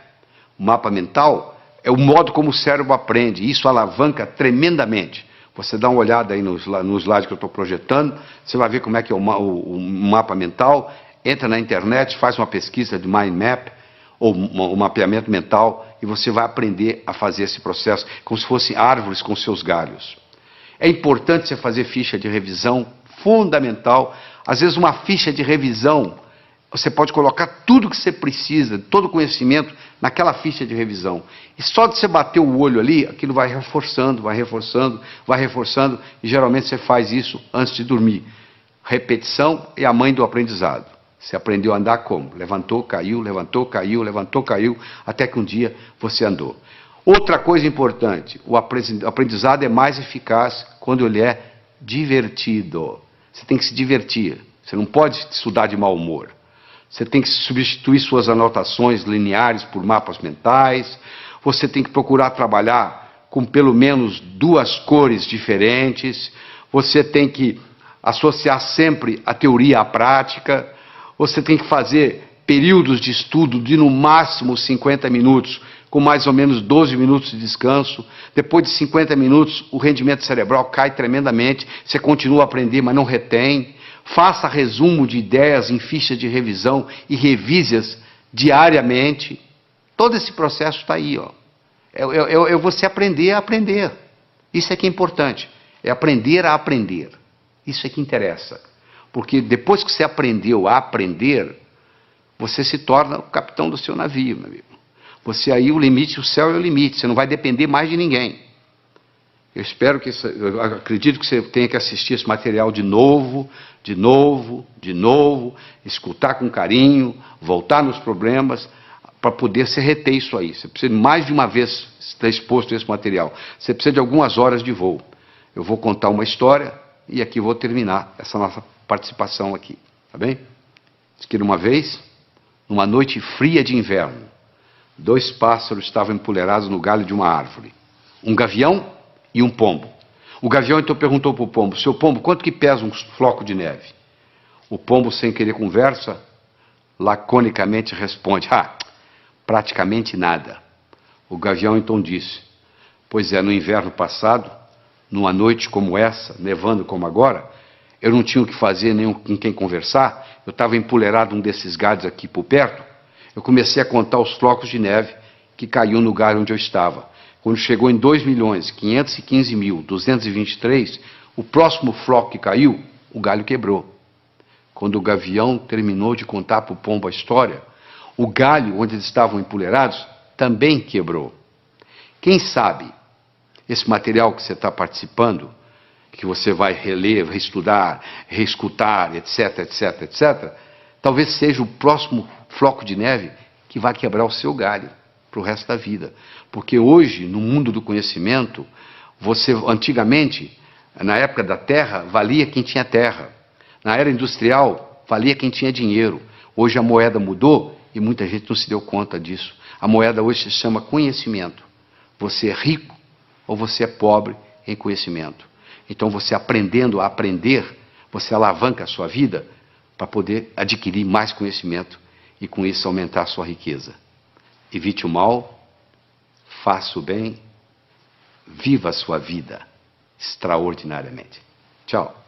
o mapa mental, é o modo como o cérebro aprende. Isso alavanca tremendamente Você dá uma olhada aí no slide que eu estou projetando, você vai ver como é que é o mapa mental, entra na internet, faz uma pesquisa de mind map, ou um mapeamento mental, e você vai aprender a fazer esse processo, como se fossem árvores com seus galhos. É importante você fazer ficha de revisão, fundamental. Às vezes uma ficha de revisão, você pode colocar tudo que você precisa, todo o conhecimento, naquela ficha de revisão. E só de você bater o olho ali, aquilo vai reforçando, vai reforçando, vai reforçando, e geralmente você faz isso antes de dormir. Repetição é a mãe do aprendizado. Você aprendeu a andar como? Levantou, caiu, levantou, caiu, levantou, caiu, até que um dia você andou. Outra coisa importante, o aprendizado é mais eficaz quando ele é divertido. Você tem que se divertir, você não pode estudar de mau humor. Você tem que substituir suas anotações lineares por mapas mentais, você tem que procurar trabalhar com pelo menos 2 cores diferentes, você tem que associar sempre a teoria à prática, você tem que fazer períodos de estudo de no máximo 50 minutos, com mais ou menos 12 minutos de descanso. Depois de 50 minutos, o rendimento cerebral cai tremendamente, você continua a aprender, mas não retém. Faça resumo de ideias em fichas de revisão e revise-as diariamente. Todo esse processo está aí, ó. É você aprender a aprender. Isso é que é importante. É aprender a aprender. Isso é que interessa. Porque depois que você aprendeu a aprender, você se torna o capitão do seu navio, meu amigo. Você aí, o limite, o céu é o limite. Você não vai depender mais de ninguém. Eu acredito que você tenha que assistir esse material de novo, escutar com carinho, voltar nos problemas, para poder se reter isso aí. Você precisa mais de uma vez estar exposto a esse material. Você precisa de algumas horas de voo. Eu vou contar uma história e aqui vou terminar essa nossa participação aqui, tá bem? Diz que uma vez, numa noite fria de inverno, 2 pássaros estavam empoleirados no galho de uma árvore. Um gavião e um pombo. O gavião então perguntou para o pombo: seu pombo, quanto que pesa um floco de neve? O pombo, sem querer conversa, laconicamente responde: praticamente nada. O gavião então disse: pois é, no inverno passado, numa noite como essa, nevando como agora, eu não tinha o que fazer, nem com quem conversar, eu estava empoleirado num desses galhos aqui por perto, eu comecei a contar os flocos de neve que caiu no galho onde eu estava. Quando chegou em 2.515.223, o próximo floco que caiu, o galho quebrou. Quando o gavião terminou de contar para o pombo a história, o galho onde eles estavam empoleirados também quebrou. Quem sabe esse material que você está participando, que você vai reler, reestudar, reescutar, etc, etc, etc, talvez seja o próximo floco de neve que vai quebrar o seu galho para o resto da vida. Porque hoje, no mundo do conhecimento, antigamente, na época da terra, valia quem tinha terra. Na era industrial, valia quem tinha dinheiro. Hoje a moeda mudou e muita gente não se deu conta disso. A moeda hoje se chama conhecimento. Você é rico ou você é pobre em conhecimento. Então você aprendendo a aprender, você alavanca a sua vida para poder adquirir mais conhecimento e com isso aumentar a sua riqueza. Evite o mal, faça o bem, viva a sua vida extraordinariamente. Tchau.